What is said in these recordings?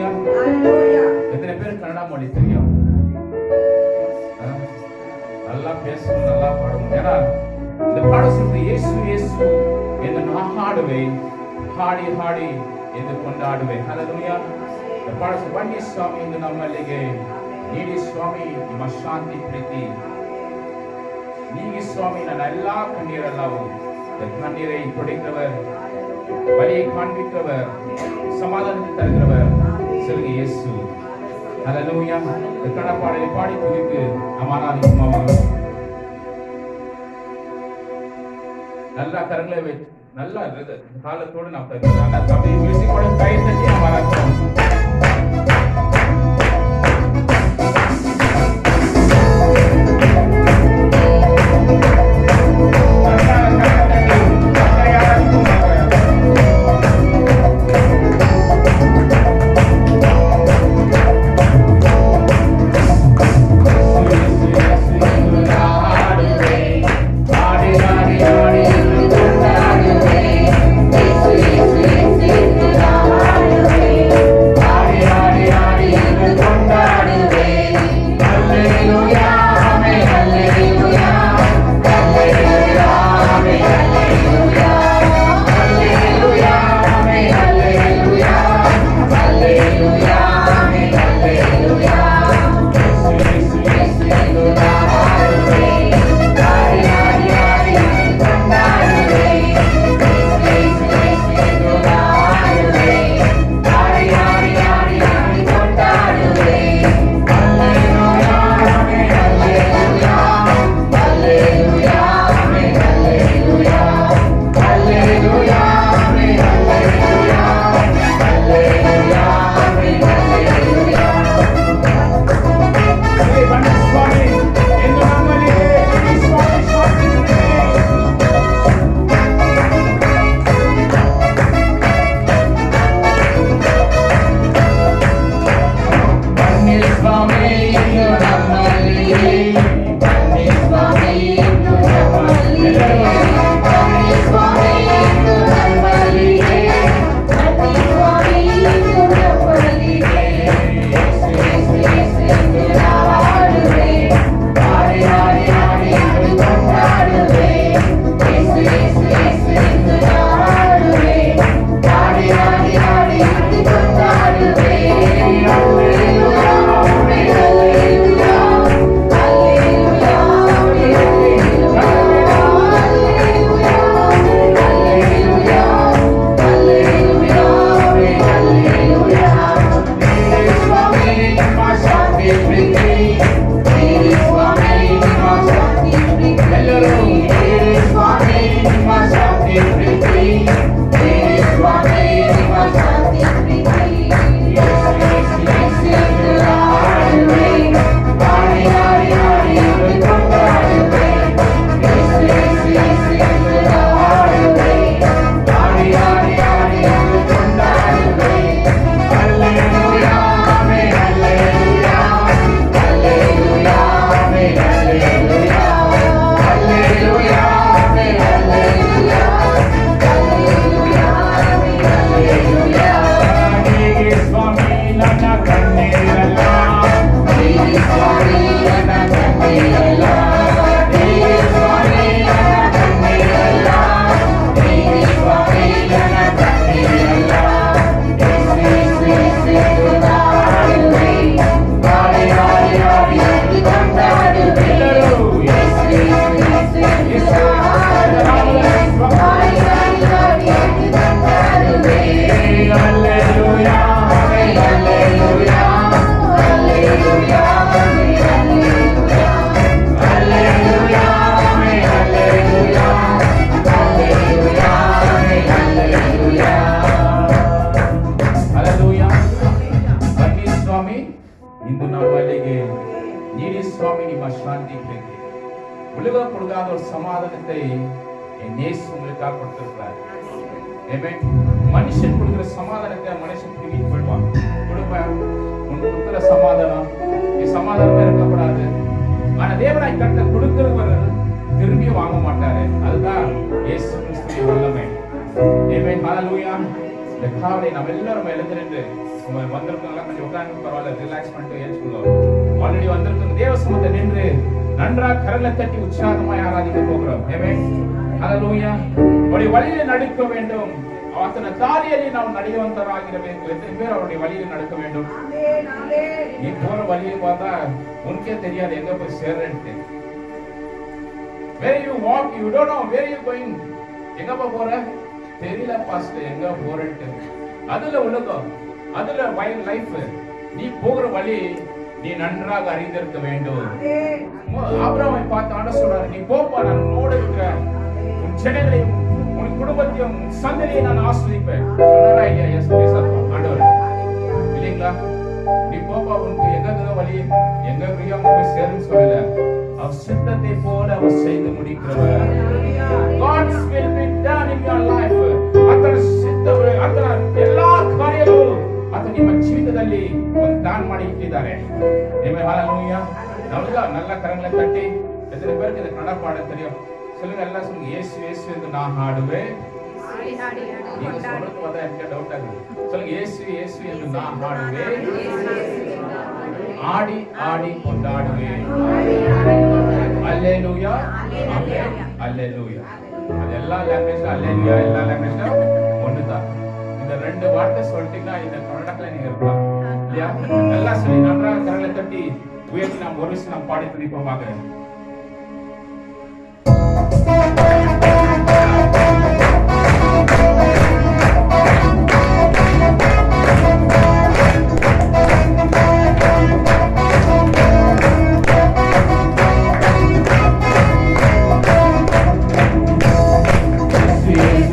ஹalleluya. எத்தனை பேர் கன்னடா மொழி தெரியும்? நல்லா பேசணும், நல்லா பாடணும். ஏன்னா இந்த பாடம் சொல்றது இயேசு இயேசு என்று நான் பாடுவேன், ಹಾಡಿ ಹಾಡಿ ಎಂದು ಕೊಂಡಾಡುವೆ. ಹalleluya. இந்த பாடம் ಬನ್ನಿ ಸ್ವಾಮಿ ಎಂದು ನಮ್ಮಲ್ಲಿಗೆ ನೀಡಿ ಸ್ವಾಮಿ ನಿಮ್ಮ ಶಾಂತಿ ಪ್ರೀತಿ நீங்க சுவாமி நான் எல்லா கண்ணீரெல்லாம் கண்ணீரை துடைக்கிறவர், வலியை காண்பிக்கிறவர், சமாதானத்தை தருகிறவர் சொல்லுங்க இயேசு. ஹalleluya. கன்னட பாடலை பாடி துதித்து ஆராதிப்போம். நல்லா கரங்களை வைத்து நல்லா காலத்தோடு நாம் தருகிறோம். அப்படியே மியூசிக்கோட கை தட்டி ஆராதிப்போம். மனுஷன் கொடுக்கிற சமாதானத்தை மனுஷன் பிடிக்கிட்டு போயிடுவான். கொடுப்பேன் உனக்கு கொடுக்கிற சமாதானம், நீ சமாதானமே இருக்கக்கூடாது. ஆனா தேவனாய் கர்த்தர் கொடுக்கிறவர் திரும்பி வாங்க மாட்டாரு. அதுதான் இயேசு கிறிஸ்துவின் வல்லமை. ஆமென். ஹalleluya. இந்த காலை நம்ம எல்லாரும் எழுந்திருந்து வந்திருக்கவங்க கொஞ்சம் உட்கார்ந்து பரவாயில்ல, ரிலாக்ஸ் பண்ணிட்டு ஏற்றுக்கொள்ளும். ஆல்ரெடி வந்திருக்க தேவ சமூகத்தை நின்று நன்றா கரலை தட்டி உற்சாகமாய் ஆராதிக்க போகிறோம். ஆமென். ஹல்லேலூயா. அவருடைய வழியில நடக்க வேண்டும். அத்தனை தாலிಯಲ್ಲಿ ನಾವು ನಡೆಯುವಂತರಾಗಿರಬೇಕು. எத்தனை பேர் அவருடைய வழியில் நடக்க வேண்டும்? நீ போற வழியை பார்த்தா உனக்கே தெரியாது எங்க போய் சேர்றேன்னு. Where you walk, you don't know where you going. எங்க போற தெரியல பாஸ்டர், எங்க போறேன்னு. அதுல உலகம், அதுல வயல் லைஃப். நீ போகிற வழி நீ நன்றாக அறிந்திருக்க வேண்டும். ஆபிரகாமை பார்த்து ஆண்டவர் சொல்றாரு, நீ போப்பா, நான் உன்னோடு இருக்கிறேன், உன் ஜனங்களையும் உன் குடும்பத்தையும் உன் சந்ததியை நான் ஆசீர்வதிப்பேன். சொன்னாரா இல்லையா? எஸ் ஆண்டவர் இல்லைங்களா? நீ போப்பா, உனக்கு எங்க வழி எங்க அங்க போய் சேருன்னு சொல்லல. அவர் சித்தத்தை போல அவர் செய்து முடிக்கிறவர். God's will be done in your life. ಅತನ ಸಿದ್ಧವೇ, ಅತನ ಎಲ್ಲಾ ಕಾರ್ಯಗಳು ಆತನ ನಿಮ್ಮ ಜೀವಿತದಲ್ಲಿ ಒಂದು ದಾನ ಮಾಡಿ ಇಟ್ಟಿದ್ದಾರೆ. ಆಮೆನ್. ஹalleluya. நல்ல கரங்களை தட்டி. எத்தனை பேருக்கு இந்த கன்னட பாட தெரியும்? சொல்லுங்க, எல்லாம் சொல்லுங்க. இயேசு இயேசு என்று நான் ஆடுவேன். நீங்க சொல்றது பார்த்தா எனக்கு டவுட் ஆகுது. சொல்லுங்க, இயேசு இயேசு என்று நான் ஆடுவேன், ஆடி ஆடி கொண்டாடுவேன். அல்லேலூயா. ஆமென். அல்லேலூயா. அது எல்லா லாங்குவேஜ்ல அல்லேலூயா, எல்லா லாங்குவேஜ்ல ஒண்ணுதான். இந்த ரெண்டு வார்த்தை சொல்லிட்டீங்கன்னா இந்த கன்னடத்துல நீங்க இருக்கலாம் இல்லையா? எல்லாம் சொல்லி நன்றாக கரங்களை தட்டி உயர்த்தி நாம் ஒரு விஷயம் நாம் பாடி துதிப்போமாக. Yes,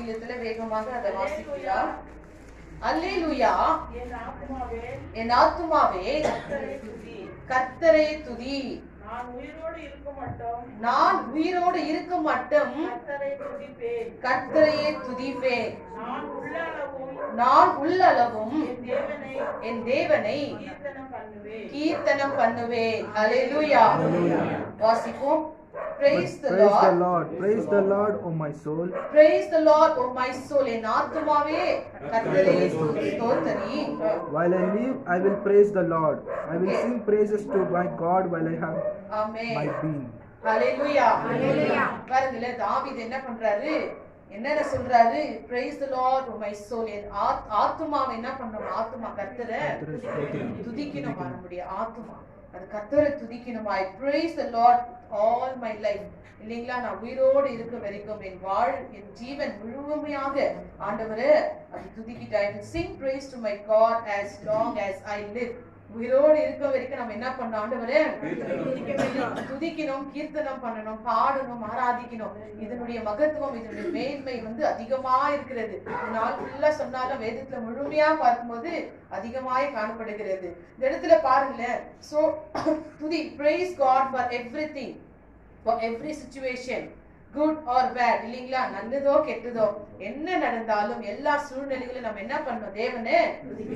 ஆங்கிலத்துல வேகமாக அதை வாசிப்பியா? அல்லேலூயா. என் ஆத்துமாவே கர்த்தரை துதி. நான் உயிரோடு இருக்க மட்டும் கர்த்தரையே துதிப்பேன். நான் உள்ளளவும் என் தேவனை கீர்த்தனம் பண்ணுவேன். அல்லேலூயா. வாசிப்போம். Praise the Lord. Praise the Lord, O my soul. Praise the Lord, O my soul. என் ஆத்துமாவே கர்த்தரை ஸ்தோத்திரி. While I live, I will praise the Lord. I will sing praises to my God while I have my being. Hallelujah. பாருங்களே, தாவீது என்ன பண்றாரு? என்னென்ன சொல்றாரு? Praise the Lord, O my soul. என் ஆத்துமாவை என்ன பண்ணணும்? ஆத்துமா கர்த்தரை துதிக்கணும். நம்முடைய ஆத்துமா அது கர்த்தரை துதிக்கணும். I praise the Lord all my life. இல்லைங்களா? நான் உயிரோடு இருக்க வரைக்கும் என் ஜீவன் முழுமையாக ஆண்டவரே அது துதிக்கிட்டு I will sing praise to my God as long as I live. உயிரோடு இருக்க வரைக்கும் நம்ம என்ன பண்ணணும்? ஆண்டவரே துதிக்கணும், கீர்த்தனம் பண்ணணும், பாடணும், ஆராதிக்கணும். இதனுடைய மகத்துவம், இதனுடைய மேன்மை அதிகமா இருக்கிறது. நாள் ஃபுல்லா சொன்னாலும் வேதத்துல முழுமையா பார்க்கும்போது அதிகமாய் காணப்படுகிறது. இந்த இடத்துல பாருங்களேன். So துதி, praise God for everything, for every situation, good or bad. இல்லைங்களா? நல்லதோ கெட்டதோ என்ன நடந்தாலும் எல்லா சூழ்நிலைகளும் நம்ம என்ன பண்ணணும்? தேவனே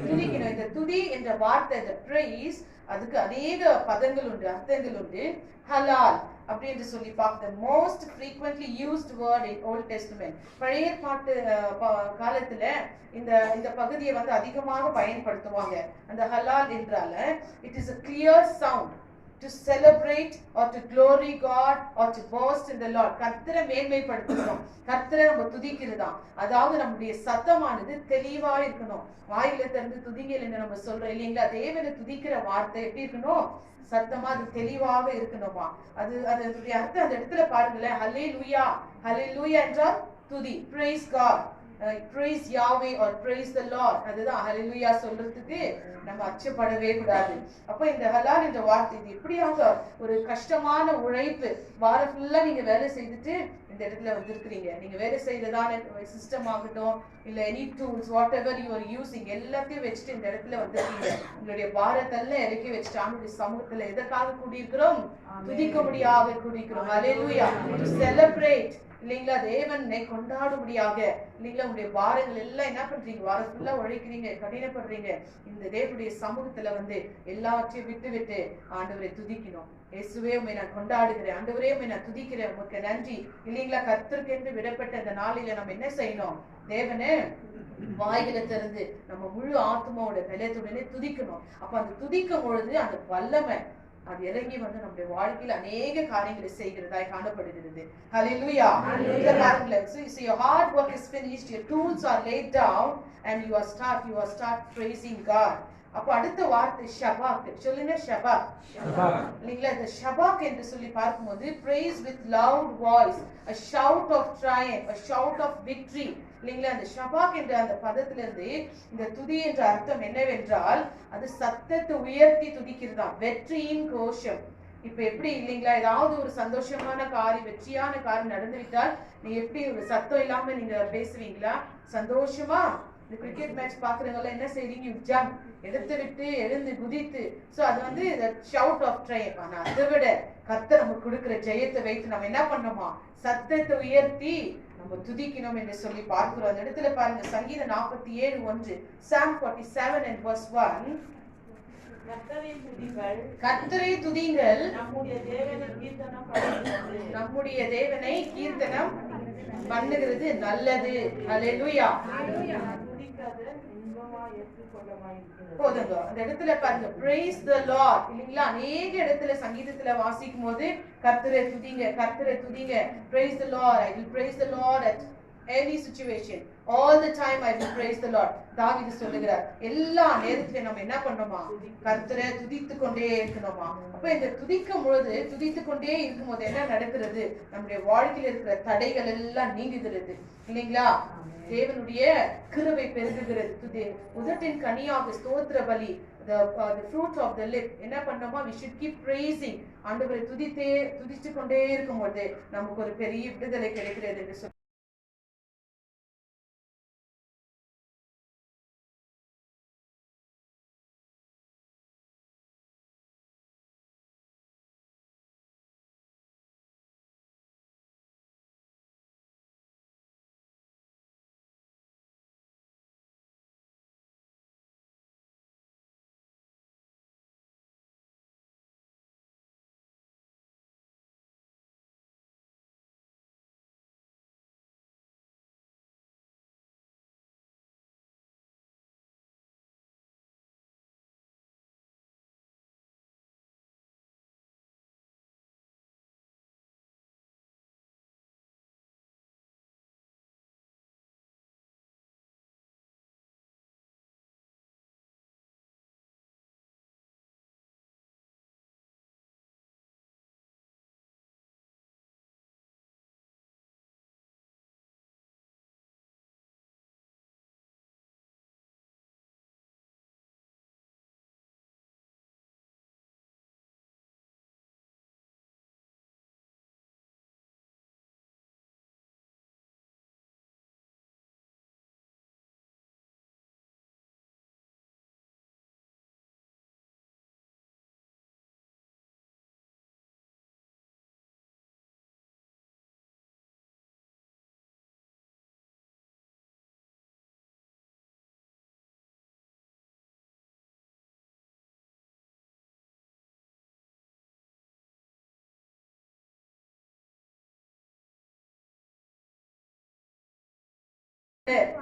துதிக்கணும். இந்த துதி என்ற வார்த்தை, இந்த praise, அதுக்கு அநேக பதங்கள் உண்டு, அர்த்தங்கள் உண்டு. ஹலால் அப்படின்னு சொல்லி பார்க்க most frequently used word in Old Testament. பழைய பாட்டு காலத்துல இந்த பகுதியை அதிகமாக பயன்படுத்துவாங்க. அந்த ஹலால் என்றால it is a clear sound to celebrate or to glory God or to boast in the Lord. கர்த்தரை மேன்மைப்படுத்தணும், கர்த்தரை நம்ம துதிக்கிறதாம். அதாவது நம்முடைய சத்தமானது தெளிவா இருக்கணும். வாயில திறந்து துதிங்கள் என்று நம்ம சொல்றோம் இல்லைங்களா? தேவனை துதிக்கிற வார்த்தை எப்படி இருக்கணும்? சத்தமா அது தெளிவாக இருக்கணுமா? அதனுடைய அர்த்தம் அந்த இடத்துல பாருங்களேன். ஹல்லேலூயா. ஹல்லேலூயா என்றால் துதி, praise God, praise Yahweh or praise the Lord. அதுதான் ஹல்லேலூயா சொல்றதுக்கு நம்ம அச்சப்படவே கூடாது. அப்ப இந்த ஹலால் என்ற வார்த்தை இது எப்படியாக ஒரு கஷ்டமான உழைப்பு, வாரம் ஃபுல்லா நீங்க வேலை செய்துட்டு இந்த இடத்துல வந்திருக்கிறீங்க. நீங்க வேலை செய்யறதான சிஸ்டம் ஆகட்டும், இல்ல any tools what ever you are using, எல்லாத்தையும் வச்சுட்டு இந்த இடத்துல வந்திருக்கீங்க. உங்களுடைய பாரத்தெல்லாம் இறக்கி வச்சுட்டு ஆண்டுடைய சமூகத்துல எதற்காக கூடியிருக்கிறோம்? துதிக்கும்படியாக கூடியிருக்கிறோம். ஹல்லேலூயா. டு செலிப்ரேட், இல்லைங்களா? தேவனை கொண்டாடும்படியாக, இல்லைங்களா? உங்களுடைய பாரங்கள் எல்லாம் என்ன பண்றீங்க? வாரம் ஃபுல்லா உழைக்கிறீங்க, கடினப்படுறீங்க. இந்த தேவனுடைய சமூகத்துல எல்லாவற்றையும் விட்டு ஆண்டவரை துதிக்கணும். இயேசுவே உம்மை நான் கொண்டாடுகிறேன், ஆண்டவரே உம்மை நான் துதிக்கிறேன், உமக்கு நன்றி. இல்லைங்களா? கர்த்தருக்கென்று விடப்பட்ட இந்த நாளில நம்ம என்ன செய்யணும்? தேவனே வாய்களை திறந்து நம்ம முழு ஆத்மாவோட பலத்துடனே துதிக்கணும். அப்ப அந்த துதிக்கும் பொழுது அந்த வல்லமை அது இறங்கி நம்முடைய வாழ்க்கையில் அநேக காரியங்களை செய்கிறதாய் காணப்படுகிறது. ஹல்லேலூயா. So your hard work is finished, your tools are laid down and you are start praising God. அப்ப அடுத்த வார்த்தை ஷபாக். சொல்லுங்க ஷபாக். இல்லைங்களா? இந்த ஷபாக் என்று சொல்லி பார்க்கும்போது praise with loud voice, a shout of triumph, a shout of victory. இல்லைங்களா? அந்த ஷபாக் என்ற அந்த பதத்திலிருந்து இந்த துதி என்ற அர்த்தம் என்னவென்றால் அது சத்தத்தை உயர்த்தி துதிக்கிறதா, வெற்றியின் கோஷம். இப்ப எப்படி இல்லைங்களா? ஏதாவது ஒரு சந்தோஷமான காரியம், வெற்றியான காரியம் நடந்துவிட்டால் நீ எப்படி ஒரு சத்தம் இல்லாம நீங்க பேசுவீங்களா? சந்தோஷமா இந்த கிரிக்கெட் மேட்ச் பாக்குறவங்க என்ன செய்றீங்க? ஜம்ப், எடுத்து விட்டு எழுந்து குதித்து. சோ அது ஷவுட் ஆஃப் ட்ரையம்ப். ஆனா அதை விட கர்த்தர் நமக்கு கொடுக்கிற ஜெயத்தை வைத்து நம்ம என்ன பண்ணணுமா? சத்தத்தை உயர்த்தி நம்ம துதிக்கணும் என்று சொல்லி பார்க்கிறோம். அந்த இடத்துல பாருங்க, சங்கீதம் 47:1, Psalm 47 and verse 1. கர்த்தரை துதிங்கள், நம்முடைய தேவனை கீர்த்தனம் பண்ணுகிறது நல்லது. ஹல்லேலூயா. போதுங்க. அந்த இடத்துல பாருங்க, praise the Lord. இல்லைங்களா? அநேக இடத்துல சங்கீதத்துல வாசிக்கும் போது கர்த்தரை துதிங்க, கர்த்தரை துதிங்க. Praise the Lord. I will praise the Lord at any situation. All the time I will praise the Lord. தாவீது சொல்லுகிறார், எல்லா நேரத்திலும் நம்ம என்ன பண்ணணுமா? கர்த்தரை துதித்துக் கொண்டே இருக்கணுமா? அப்ப இந்த துதிக்கும் பொழுது, துதித்துக் கொண்டே இருக்கும் போது என்ன நடக்கிறது? நம்முடைய வாழ்க்கையில் இருக்கிற தடைகள் எல்லாம் நீங்குகிறது. இல்லைங்களா? தேவனுடைய கிருபை பெருகுகிறது. உதட்டின் கனியாக ஸ்தோத்திர பலி, the fruit of the lip, என்ன பண்ணோமா? we should keep praising. ஆண்டவரை துதித்து கொண்டே இருக்கும்போது நமக்கு ஒரு பெரிய விடுதலை கிடைக்கிறது என்று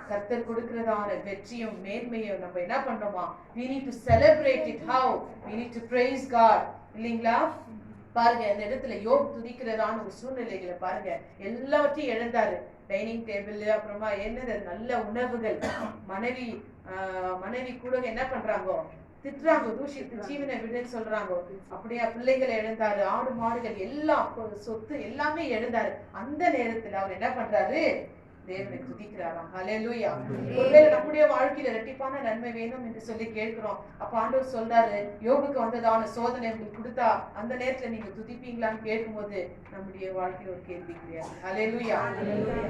கர்த்தர் கொடுக்கிறதான வெற்றியும் மேன்மையும் நம்ம என்ன பண்றோமா? we need to celebrate it. how? we need to praise God. இல்லீங்களா? பாருங்க இந்த இடத்துல யோப் துதிக்கிறதான ஒரு சூழ்நிலைகளை பாருங்க. எல்லாவற்றையும் இழந்தாரு. டைனிங் டேபிள், அப்புறமா என்னது நல்ல உணவுகள், மனைவி கூட என்ன பண்றாங்க? திட்டுறாங்க, தூஷித்து ஜீவனை விடுன்னு சொல்றாங்க. அப்படியே பிள்ளைகளை இழந்தாரு, ஆடு மாடுகள் எல்லாம் சொத்து எல்லாமே இழந்தாரு. அந்த நேரத்துல அவர் என்ன பண்றாரு? தேவனை துதிக்கிறாராம். ஹல்லேலூயா. ஒருவேளை நம்முடைய வாழ்க்கையில இரட்டிப்பான நன்மை வேணும் என்று சொல்லி கேட்கிறோம். அப்ப ஆண்டவர் சொல்றாரு, யோபுக்கு வந்ததான சோதனை உங்களுக்கு கொடுத்தா அந்த நேரத்துல நீங்க துதிப்பீங்களான்னு கேட்கும்போது நம்முடைய வாழ்க்கையில ஒரு கேள்வி கிடையாது. ஹல்லேலூயா.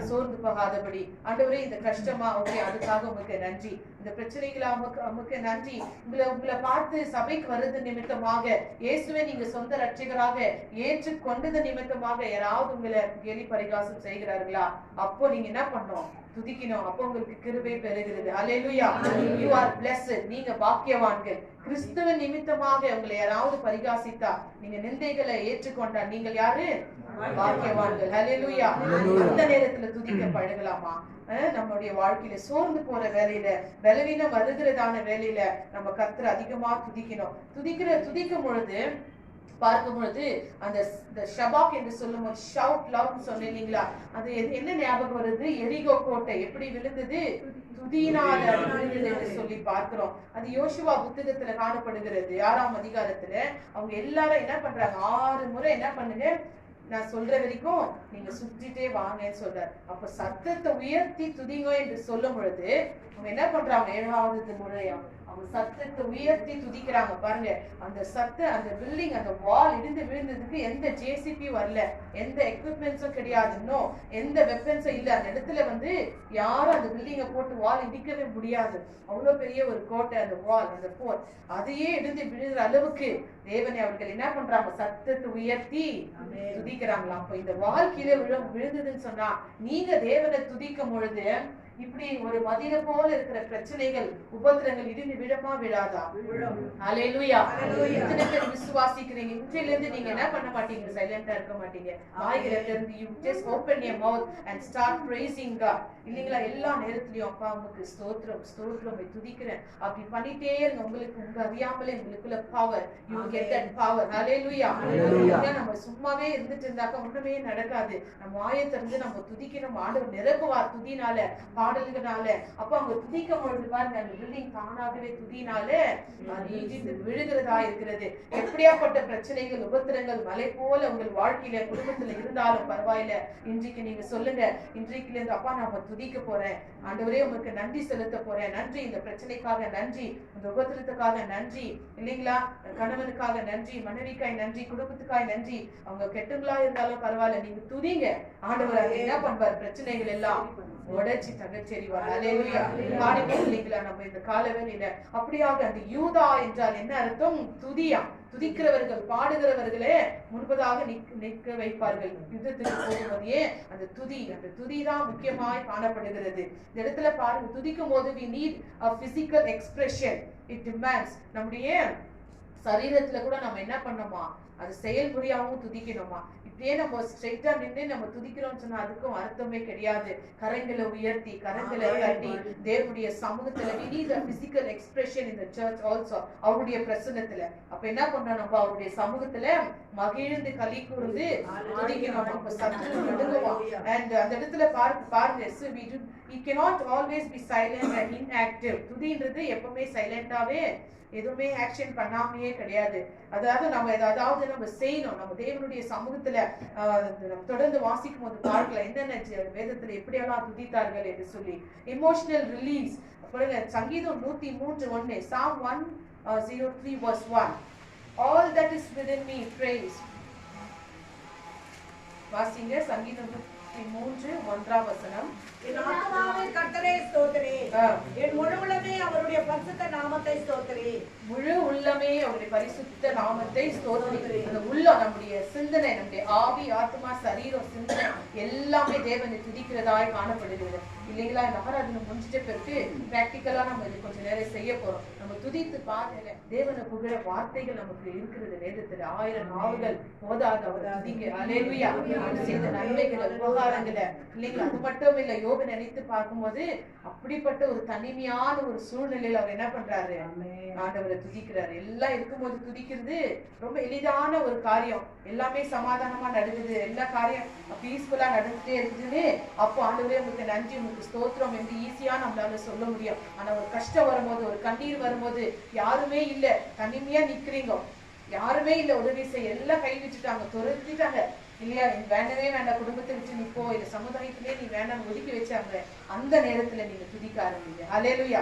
சோர்ந்து போகாதபடி, ஆண்டவரே இந்த கஷ்டமா, ஓகே அதுக்காக உங்களுக்கு நன்றி, இந்த பிரச்சனைகளை நமக்கு நன்றி, உங்களை பார்த்து சபைக்கு வருது நிமித்தமாக, இயேசுவை நீங்க சொந்த ரட்சகராக ஏற்று கொண்டது நிமித்தமாக யாராவது உங்களை கேலி பரிகாசம் செய்கிறார்களா? அப்போ நீங்க என்ன பண்ணணும்? துதிக்கணும். அப்போ உங்களுக்கு கிருபை பெறுகிறது. ஹல்லேலூயா. you are blessed. நீங்க பாக்கியவான்கள். கிறிஸ்துவ நிமித்தமாக உங்களை யாராவது பரிகாசித்தா, நீங்க நிந்தைகளை ஏற்றுக்கொண்டா நீங்கள் யாரு? பாக்கியவான்கள். ஹல்லேலூயா. அந்த நேரத்துல துதிக்க பழகலாமா? நம்முடைய வாழ்க்கையில சோர்ந்து போற வேலையில, பலவீனம் வருகிறதான வேலையில நம்ம கர்த்தரை அதிகமா துதிக்கணும். துதிக்கும் பொழுது பார்க்கும் பொழுது அந்த ஷபாக் என்று சொல்லும் போது ஷவுட் லவுட் சொன்னீங்களா? அது என்ன ஞாபகம் வருது? எரிகோ கோட்டை எப்படி விழுந்தது? துதியினால விழுந்தது என்று சொல்லி பார்க்கிறோம். அது யோசுவா புத்தகத்துல காணப்படுகிறது. 6ஆம் அதிகாரத்துல அவங்க எல்லாரும் என்ன பண்றாங்க? 6 முறை என்ன பண்ணுங்க, நான் சொல்ற வரைக்கும் நீங்க சுற்றிட்டே வாங்கன்னு சொல்றாரு. அப்ப சத்தத்தை உயர்த்தி துதிங்க என்று சொல்லும் பொழுது அவங்க என்ன பண்றாங்க? 7வது முறையா அவங்க சத்தத்தை உயர்த்தி துதிக்கிறாங்க. பாருங்க, அந்த அந்த பில்டிங், அந்த வால் இடிந்து விழுந்ததுக்கு எந்த ஜேசிபி வரல, எந்த எக்யூப்மெண்ட்ஸும் கிடையாது, இன்னும் எந்த வெப்பன்ஸும் இல்ல. அந்த இடத்துல யாரும் அந்த பில்டிங்கை போட்டு வால் இடிக்கவே முடியாது. அவ்வளவு பெரிய ஒரு கோட்டை, அந்த வால், அந்த போர், அதையே இடிந்து விழுகிற அளவுக்கு தேவனை அவர்கள் என்ன பண்றாங்க? சத்தத்தை உயர்த்தி துதிக்கிறாங்களா? அப்ப இந்த வால் கீழே விழுந்ததுன்னு சொன்னா நீங்க தேவனை துதிக்கும் பொழுது இப்படி ஒரு மதில போல இருக்கிற பிரச்சனைகள், உபத்திரங்கள் இடிந்து விழமா விழாதா? ஹல்லேலூயா. எத்தனை பேர் விசுவாசிக்கிறீங்க? இன்றையில இருந்து நீங்க என்ன பண்ண மாட்டீங்க? சைலண்டா இருக்க மாட்டீங்க. வாயில இருந்து you just open your mouth and start praising God. இல்லீங்களா? எல்லா நேரத்திலயும் அப்பா உமக்கு ஸ்தோத்திரம் ஸ்தோத்திரம் துதிக்கிறேன் அப்படி பண்ணிட்டே இருங்க. உங்களுக்கு உங்க அறியாமலே உங்களுக்குள்ள power, you will get that power. ஹல்லேலூயா. நம்ம சும்மாவே இருந்துட்டு இருந்தாக்க ஒண்ணுமே நடக்காது. நம்ம வாயத்திலிருந்து நம்ம துதிக்கணும். ஆண்டவர் நிரப்புவார் துதினால, பாடல்களால. அப்ப அவங்க துதிக்கும் பொழுது பாருங்க, அந்த பில்டிங் தானாகவே துதினால இடிந்து விழுகிறதா இருக்கிறது. எப்படியாப்பட்ட பிரச்சனைகள், உபத்திரங்கள் மலை போல உங்கள் வாழ்க்கையில குடும்பத்துல இருந்தாலும் பரவாயில்ல, இன்றைக்கு நீங்க சொல்லுங்க, இன்றைக்குல இருந்து அப்பா நான் துதிக்க போறேன், ஆண்டவரே உங்களுக்கு நன்றி செலுத்த போறேன், நன்றி இந்த பிரச்சனைக்காக நன்றி, இந்த உபத்திரத்துக்காக நன்றி, இல்லைங்களா? கணவனுக்காக நன்றி, மனைவிக்காய் நன்றி, குடும்பத்துக்காய் நன்றி. அவங்க கெட்டுங்களா இருந்தாலும் பரவாயில்ல, நீங்க துதிங்க. ஆண்டவர் அதை என்ன பண்பார்? பிரச்சனைகள் எல்லாம் உடைச்சி தகச்செறிவார். ஹல்லேலூயா. இல்லைங்களா? நம்ம இந்த காலவெளியில அப்படியாக அந்த யூதா என்றால் என்ன அர்த்தம்? துதியா. துதிக்கிறவர்கள், பாடுகிறவர்களே முன்பதாக நிற்க வைப்பார்கள். யுத்தத்துக்கு போகும்போதே அந்த துதி தான் முக்கியமாய் காணப்படுகிறது. இந்த இடத்துல பாருங்க, துதிக்கும் போது we need a physical expression. It demands நம்முடைய சரீரத்துல கூட நம்ம என்ன பண்ணோமா, அது செயல்முறையாகவும் துதிக்கணுமா. இப்படியே நம்ம ஸ்ட்ரெயிட்டா நின்று நம்ம துதிக்கிறோம்னு சொன்னா அதுக்கும் அர்த்தமே கிடையாது. கரங்களை உயர்த்தி, கரங்களை தட்டி தேவனுடைய சமூகத்துல we need a physical expression in the church also. அவருடைய பிரசன்னத்துல அப்ப என்ன பண்றோம்? நம்ம அவருடைய சமூகத்துல மகிழ்ந்து களி கூர்ந்து துதிக்கணும். அப்ப சத்துரு நடுங்குவான். and அந்த இடத்துல பாருங்க, so we cannot always be silent and inactive. துதின்றது எப்பவுமே சைலண்டாவே எதுவுமே ஆக்ஷன் பண்ணாமையே கிடையாது. அதாவது நம்ம ஏதாவது நம்ம செய்யணும். நம்ம தேவனுடைய சமூகத்துல தொடர்ந்து வாசிக்கும் போது பார்க்கலாம் என்னென்ன வேதத்துல எப்படியெல்லாம் துதித்தார்கள் என்று சொல்லி. Emotional release. சங்கீதம் 103:1, Psalm 103 verse 1, all that is within me praise. வாசிங்க சங்கீதம் 103 1 என் ஆத்துமாவே கர்த்தரை ஸ்தோத்திரே, என் முழு உள்ளமே அவருடைய பரிசுத்த நாமத்தை ஸ்தோத்திரி. முழு உள்ளமே அவருடைய பரிசுத்த நாமத்தை ஸ்தோத்திரி. அந்த உள்ளம், நம்முடைய சிந்தனை, நம்முடைய ஆவி, ஆத்மா, சரீரம், சிந்தனை எல்லாமே தேவனை துதிக்கிறதாய் காணப்படுகிறது இல்லைங்களா? இந்த ஆராதனை முடிஞ்சிட்ட பிறகு பிராக்டிக்கலா நம்ம இது கொஞ்ச நேரம் செய்ய போறோம். நம்ம துதித்து பாருங்க, தேவனை புகழ வார்த்தைகள் நமக்கு இருக்கிறது வேதத்துல. 1000 நாவுகள் போதாது அவர் துதிங்க. அல்லேலூயா. அவர் செய்த நன்மைகளை, உபகாரங்களை இல்லைங்களா? அது மட்டும் இல்ல, யோபு நினைத்து பார்க்கும்போது அப்படிப்பட்ட ஒரு தனிமையான ஒரு சூழ்நிலையில அவர் என்ன பண்றாரு? ஆண்டவரை துதிக்கிறாரு. எல்லாம் இருக்கும்போது துதிக்கிறது ரொம்ப எளிதான ஒரு காரியம். எல்லாமே சமாதானமா நடக்குது, எல்லா காரியம் பீஸ்ஃபுல்லா நடந்துட்டே இருக்குதுன்னு அப்போ ஆண்டவரே உங்களுக்கு நன்றி, உங்களுக்கு ஸ்தோத்திரம் என்று ஈஸியா நம்மளால சொல்ல முடியும். ஆனா ஒரு கஷ்டம் வரும்போது, ஒரு கண்ணீர் வரும்போது, யாருமே இல்ல, தனிமையா நிக்கிறீங்க, யாருமே இல்ல உதவி செய்ய, எல்லாம் கை வச்சுட்டாங்க, துரத்திட்டாங்க இல்லையா? வேண்டவே வேண்டாம், குடும்பத்தை விட்டு நிப்போ, இல்ல சமுதாயத்திலே நீ வேண்டாம் ஒதுக்கி வச்சாங்க. அந்த நேரத்துல நீங்க துதிக்க ஆரம்பிங்க. ஹல்லேலூயா.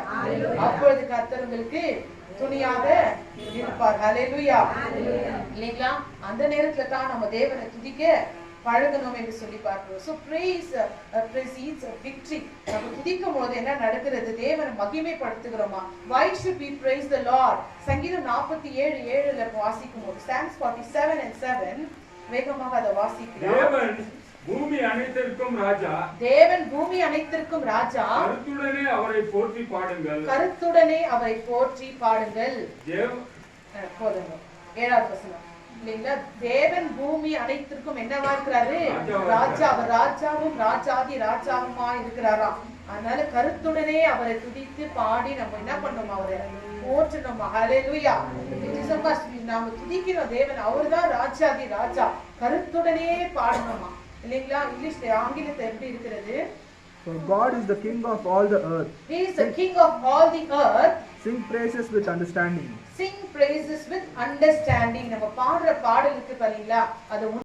அப்பொழுது கர்த்தர் உங்களுக்கு துணியாக இருப்பார். ஹல்லேலூயா. இல்லைங்களா? அந்த நேரத்துல தான் நம்ம தேவனை துதிக்க பழகணும் என்று சொல்லி பார்க்கிறோம். So praise precedes victory. நம்ம துதிக்கும் போது என்ன நடக்கிறது? தேவனை மகிமைப்படுத்துகிறோமா? Why should we praise the Lord? சங்கீதம் 47:7ல வாசிக்கும் போது, Psalms 47:7 வேகமாக அதை வாசிக்கலாம். தேவன் பூமி அனைத்திற்கும் ராஜா, தேவன் பூமி அனைத்திற்கும் ராஜா, கருத்துடனே அவரை போற்றி பாடுங்கள், கருத்துடனே அவரை போற்றி பாடுங்கள். போதுங்க. 7வது வசனம் இல்லைங்களா? தேவன் பூமி அனைத்திற்கும் என்னவா இருக்கிறாரு? ராஜா. அவர் ராஜாவும் ராஜாதி ராஜாவுமா இருக்கிறாராம். அதனால கருத்துடனே அவரை துதித்து பாடி நம்ம என்ன பண்ணோம்? அவரை போற்றணும். ஹல்லேலூயா. நாம துதிக்கிறோம் தேவன், அவர்தான் ராஜாதி ராஜா. கருத்துடனே பாடணுமா இல்லைங்களா? இங்கிலீஷ்ல, ஆங்கிலத்துல எப்படி இருக்கிறது? For God is the king of all the earth. He is the king of all the earth. Sing praises with understanding. Sing praises with understanding. நம்ம பாடுற பாடலுக்கு பாத்தீங்களா, அது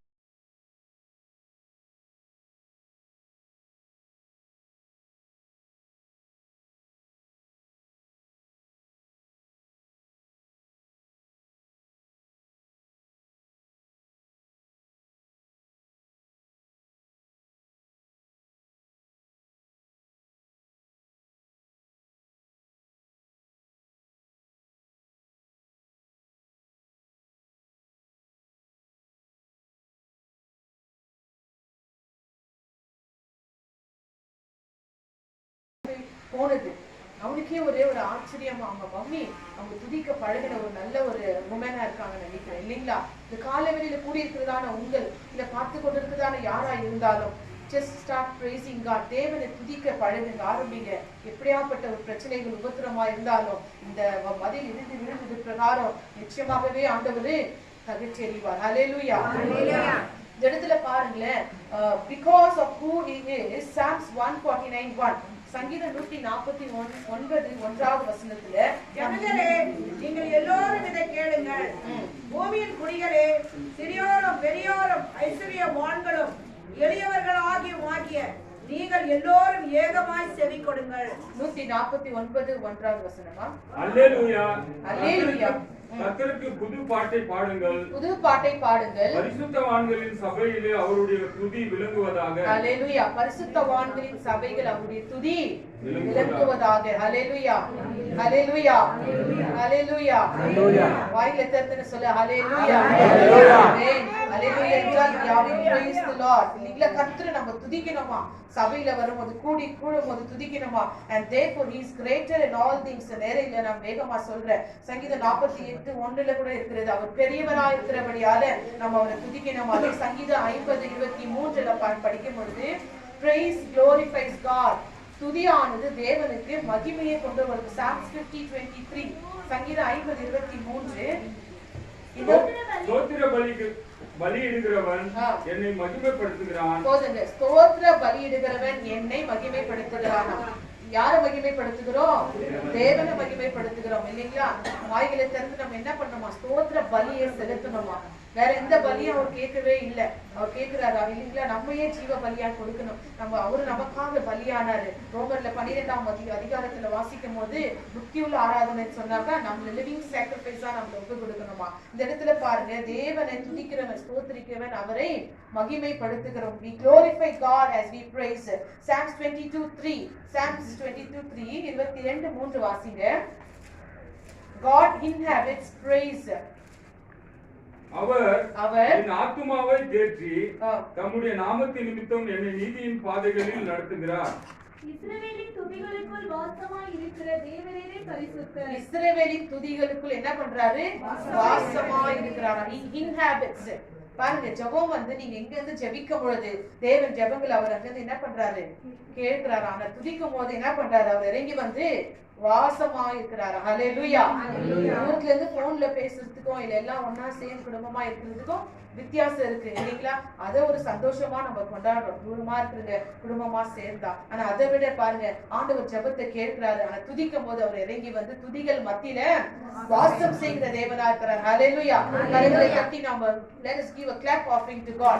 போனது. அவனுக்கே ஒரே ஒரு ஆச்சரியமா, அவங்க மம்மி அவங்க துதிக்க பழகின ஒரு நல்ல ஒரு உமனா இருக்காங்கன்னு நினைக்கிறேன் இல்லைங்களா? இந்த காலவெளியில கூடி இருக்கிறதான உங்கள், இல்ல பார்த்து கொண்டு இருக்கிறதான யாரா இருந்தாலும், just start praising God. தேவனை துதிக்க பழகுங்க, ஆரம்பிங்க. எப்படியாப்பட்ட ஒரு பிரச்சனைகள், உபத்திரமா இருந்தாலும் இந்த மதில் இருந்து விழுந்தது பிரகாரம் நிச்சயமாகவே ஆண்டவரு தகர்ச்சி எறிவார். ஹல்லேலூயா. இந்த இடத்துல பாருங்களேன், because of who he is, Psalms 149:1, சங்கீதம் 149 1வது வசனத்துல, ஜனங்களே நீங்கள் எல்லோரும் இதை கேளுங்கள், பூமியின் குடிகளே, சிறியோரும் பெரியோரும் ஐஸ்வர்யவான்களும் எளியவர்களாகிய நீங்கள் எல்லோரும் ஏகமாய் செவி கொடுங்கள். 149 1வது வசனமா? அல்லேலூயா. அல்லேலூயா. கர்த்தருக்கு புது பாட்டை பாடுங்கள், புது பாட்டை பாடுங்கள். பரிசுத்தவான்களின் சபையிலே அவருடைய துதி விளங்குவதாக. அல்லேலூயா. பரிசுத்தவான்களின் சபைகள் அவருடைய துதி விளங்குவதாக. அல்லேலூயா. அல்லேலூயா. அல்லேலூயா. வாயில திறந்து சொல்ல அல்லேலூயா. ஆமென். அல்லேலூயா என்றால் we praise the Lord. இல்ல, கர்த்தரை நம்ம துதிக்கணுமா? சபையில வரும்போது, கூடும்போது துதிக்கணுமா? And therefore he is greater in all things. நேரத்துல நான் வேகமா சொல்றேன். சங்கீதம் 48:1ல கூட இருக்கிறது, அவர் பெரியவராய் இருக்கிறபடியால நம்ம அவரை துதிக்கணுமா? அதே சங்கீதம் 50:23ல படிக்கும் பொழுது, praise glorifies God. துதியானது தேவனுக்கு மகிமையை கொண்டு வருது. Psalms 50:23, சங்கீதம் 50:23. ஸ்தோத்திர பலியிடுகிறவன் என்னை மகிமைப்படுத்துகிறான். போதுங்க. ஸ்தோத்திர பலியிடுகிறவன் என்னை மகிமைப்படுத்துகிறான். யாரை மகிமைப்படுத்துகிறோம்? தேவனை மகிமைப்படுத்துகிறோம் இல்லைங்களா? வாய்களை திறந்து நம்ம என்ன பண்ணணுமா? ஸ்தோத்திர பலியை செலுத்தணுமா? வேற எந்த பலியும் அவர் கேட்கவே இல்லை. அவர் கேட்கிறாரா இல்லைங்களா, நம்ம ஏன் ஜீவ பலியா கொடுக்கணும், அவரு நமக்காக பலியானாரு. ரோமர்ல 12ஆம் அதிகாரத்துல வாசிக்கும் போது புத்தியுள்ள ஆராதனை சொன்னாக்கா நம்ம லிவிங் சாக்ரிஃபைஸா நம்ம ஒப்பு கொடுக்கணுமா. இந்த இடத்துல பாருங்க, தேவனை துதிக்கிறவன் ஸ்தோத்திரிக்கிறவன் அவரை மகிமைப்படுத்துகிறோம். we glorify God as we praise. Psalms 22:3 22:3 வாசிங்க. God inhabits praise. அவர் என் ஆத்துமாவை தேற்றி தம்முடைய நாமத்தின் நிமித்தம் என்னை நீதியின் பாதைகளில் நடத்துகிறார். இஸ்ரவேலின் துதிகளுக்குள் வாசமாய் இருக்கிற தேவனே பரிசுத்தர். இஸ்ரவேலின் துதிகளுக்குள் என்ன பண்றாரு, வாசமாய் இருக்கிறாரா. he inhabits. பாருங்க, ஜெபம் நீங்க எங்க இருந்து ஜெபிக்கும் பொழுது தேவன் ஜெபங்கள் அவர் அங்கிருந்து என்ன பண்றாரு, கேட்கிறாரு. ஆனா துதிக்கும் போது என்ன பண்றாரு, அவர் இறங்கி வாசமா இருக்கிறாரு. ஹல்லேலூயா. தூரத்துல இருந்து போன்ல பேசுறதுக்கும் இல்ல எல்லாம் ஒன்னா சேர்ந்து குடும்பமா இருக்கிறதுக்கும் வித்தியாசம் இருக்கு இல்லைங்களா. அத ஒரு சந்தோஷமா நம்ம கொண்டாடுறோம், தூரமா இருக்கிற குடும்பமா சேர்ந்தா. ஆனா அதை விட பாருங்க, ஆண்டவர் ஜெபத்தை கேட்கிறாரு. ஆனா துதிக்கும் போது அவர் இறங்கி துதிகள் மத்தியில வாசம் செய்கிற தேவனா இருக்கிறார். ஹல்லேலூயா. கரங்களை தட்டி நாம let us give a clap offering to God.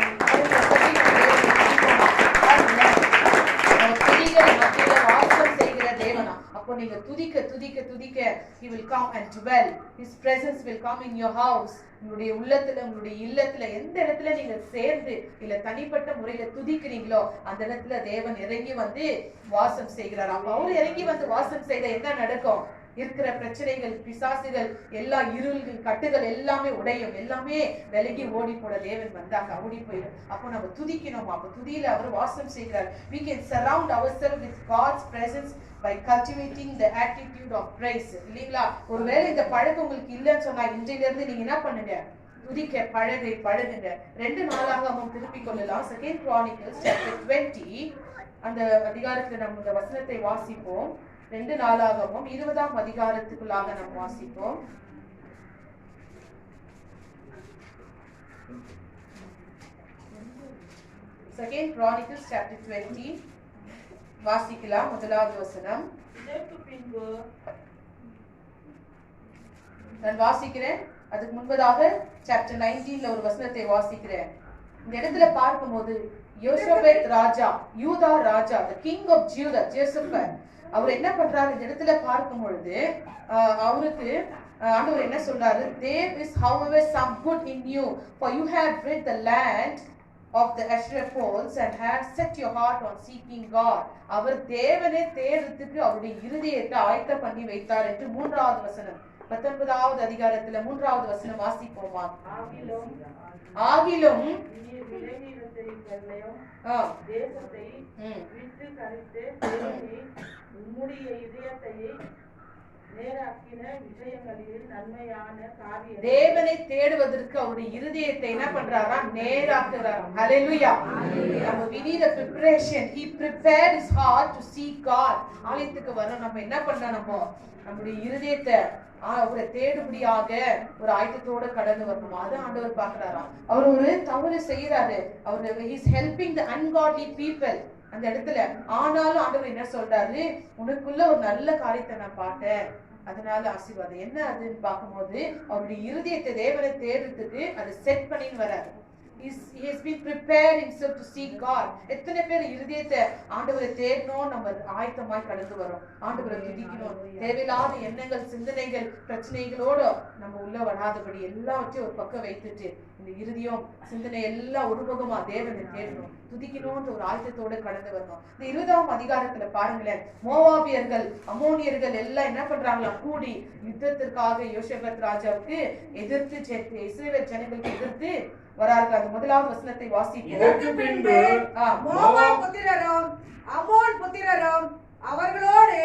துதிகள் மத்தியில வாசம் செய்கிற தேவனா. அப்போ நீங்க துதிக்க துதிக்க துதிக்க he will come and dwell. His presence will come in your house. உங்களுடைய உள்ளத்துல, உங்களுடைய இல்லத்துல, எந்த இடத்துல நீங்க சேர்ந்து இல்ல தனிப்பட்ட முறையில துதிக்கிறீங்களோ அந்த இடத்துல தேவன் இறங்கி வாசம் செய்கிறார். அப்ப அவர் இறங்கி வாசம் செய்த என்ன நடக்கும், இருக்கிற பிரச்சனைகள், பிசாசுகள், எல்லா இருள்கள், கட்டுகள் எல்லாமே உடையும், எல்லாமே விலகி ஓடி போட தேவன் வந்தாங்க, ஓடி போயிடும். அப்போ நம்ம துதிக்கணும். அப்ப துதியில அவர் வாசம் செய்கிறார். We can surround ourselves with God's presence by cultivating the attitude of praise. இல்லீங்களா. ஒருவேளை இந்த பழக்கம் உங்களுக்கு இல்லைன்னு சொன்னா இன்றையில இருந்து நீங்க என்ன பண்ணுங்க, துதிக்க பழகுங்க. 2 நாளாகமம் திருப்பிக் கொள்ளலாம். 2 Chronicles chapter 20 அந்த அதிகாரத்துல நம்ம இந்த வசனத்தை வாசிப்போம். 2 நாளாகமம் 20ஆம் அதிகாரத்துக்குள்ளாக நாம் வாசிப்போம். Second Chronicles chapter 20 வாசிக்கலாம். முதலாவது வசனம். இதற்கு பின்பு நான் வாசிக்கிறேன். அதுக்கு முன்பதாக chapter 19ல ஒரு வசனத்தை வாசிக்கிறேன். இந்த இடத்துல பார்க்கும்போது யோசபேத் ராஜா, யூதா ராஜா, the king of Judah, Jehoshaphat, அவர் என்ன பண்றாரு இந்த இடத்துல பார்க்கும் பொழுது அவருக்கு ஆண்டவர் என்ன சொல்றாரு, there is however some good in you, for you have rid the land of the Asherah poles and have set your heart on seeking God. அவர் தேவனை தேடுறதுக்கு அவருடைய இருதயத்தை ஆயத்த பண்ணி வைத்தார் என்று 3வது வசனம் 19வது அதிகாரத்துல 3வது வசனம் வாசிப்போமா. ஆகிலும் தேசத்தை விட்டு கரித்து உம்முடைய இதயத்தை நேராக்கின விஷயங்களில் நன்மையான காரியம். தேவனை தேடுவதற்கு அவருடைய இருதயத்தை என்ன பண்றாரா, நேராக்குறார். ஹல்லேலூயா. we need a preparation. He prepared his heart to seek God. ஆலயத்துக்கு வர நம்ம என்ன பண்ணணும், நம்முடைய இருதயத்தை அவரை தேடுபடியாக ஒரு ஆயத்தத்தோட கடந்து வரணும். அது ஆண்டவர் பாக்குறாரா. அவர் ஒரு தவறு செய்யறாரு, அவர் he is helping the ungodly people அந்த இடத்துல. ஆனாலும் ஆண்டவர் என்ன சொல்றாரு, உனக்குள்ள ஒரு நல்ல காரியத்தை நான் பார்த்தேன், அதனால ஆசீர்வாதம். என்ன அதுன்னு பார்க்கும்போது அவருடைய இருதயத்தை தேவனை தேடுறதுக்கு அதை செட் பண்ணின்னு வராரு. He has been prepared himself to seek God. எத்தனை பேர் இருதயத்தை ஆண்டவரை தேடணும், நம்ம ஆயத்தமாய் கடந்து வரோம். ஆண்டவரை துதிக்கணும். தேவையில்லாத எண்ணங்கள், சிந்தனைகள், பிரச்சனைகளோட நம்ம உள்ள வராதபடி எல்லாவற்றையும் ஒரு பக்கம் வைத்துட்டு இந்த இருதயம், சிந்தனை எல்லாம் ஒருமுகமா தேவனை தேடணும், துதிக்கணும்ன்ற ஒரு ஆயத்தத்தோட கடந்து வரணும். இந்த 20ஆம் அதிகாரத்துல பாருங்களேன், மோவாபியர்கள், அம்மோனியர்கள் எல்லாம் என்ன பண்றாங்களா, கூடி யுத்தத்திற்காக யோசபத் ராஜாவுக்கு எதிர்த்து இஸ்ரவேல் ஜனங்களுக்கு எதிர்த்து வரார்கள். அந்த முதலாவது வசனத்தை வாசிப்போம். இதற்கு பின்பு மோவாப் புத்திரரும் அம்மோன் புத்திரரும் அவர்களோடு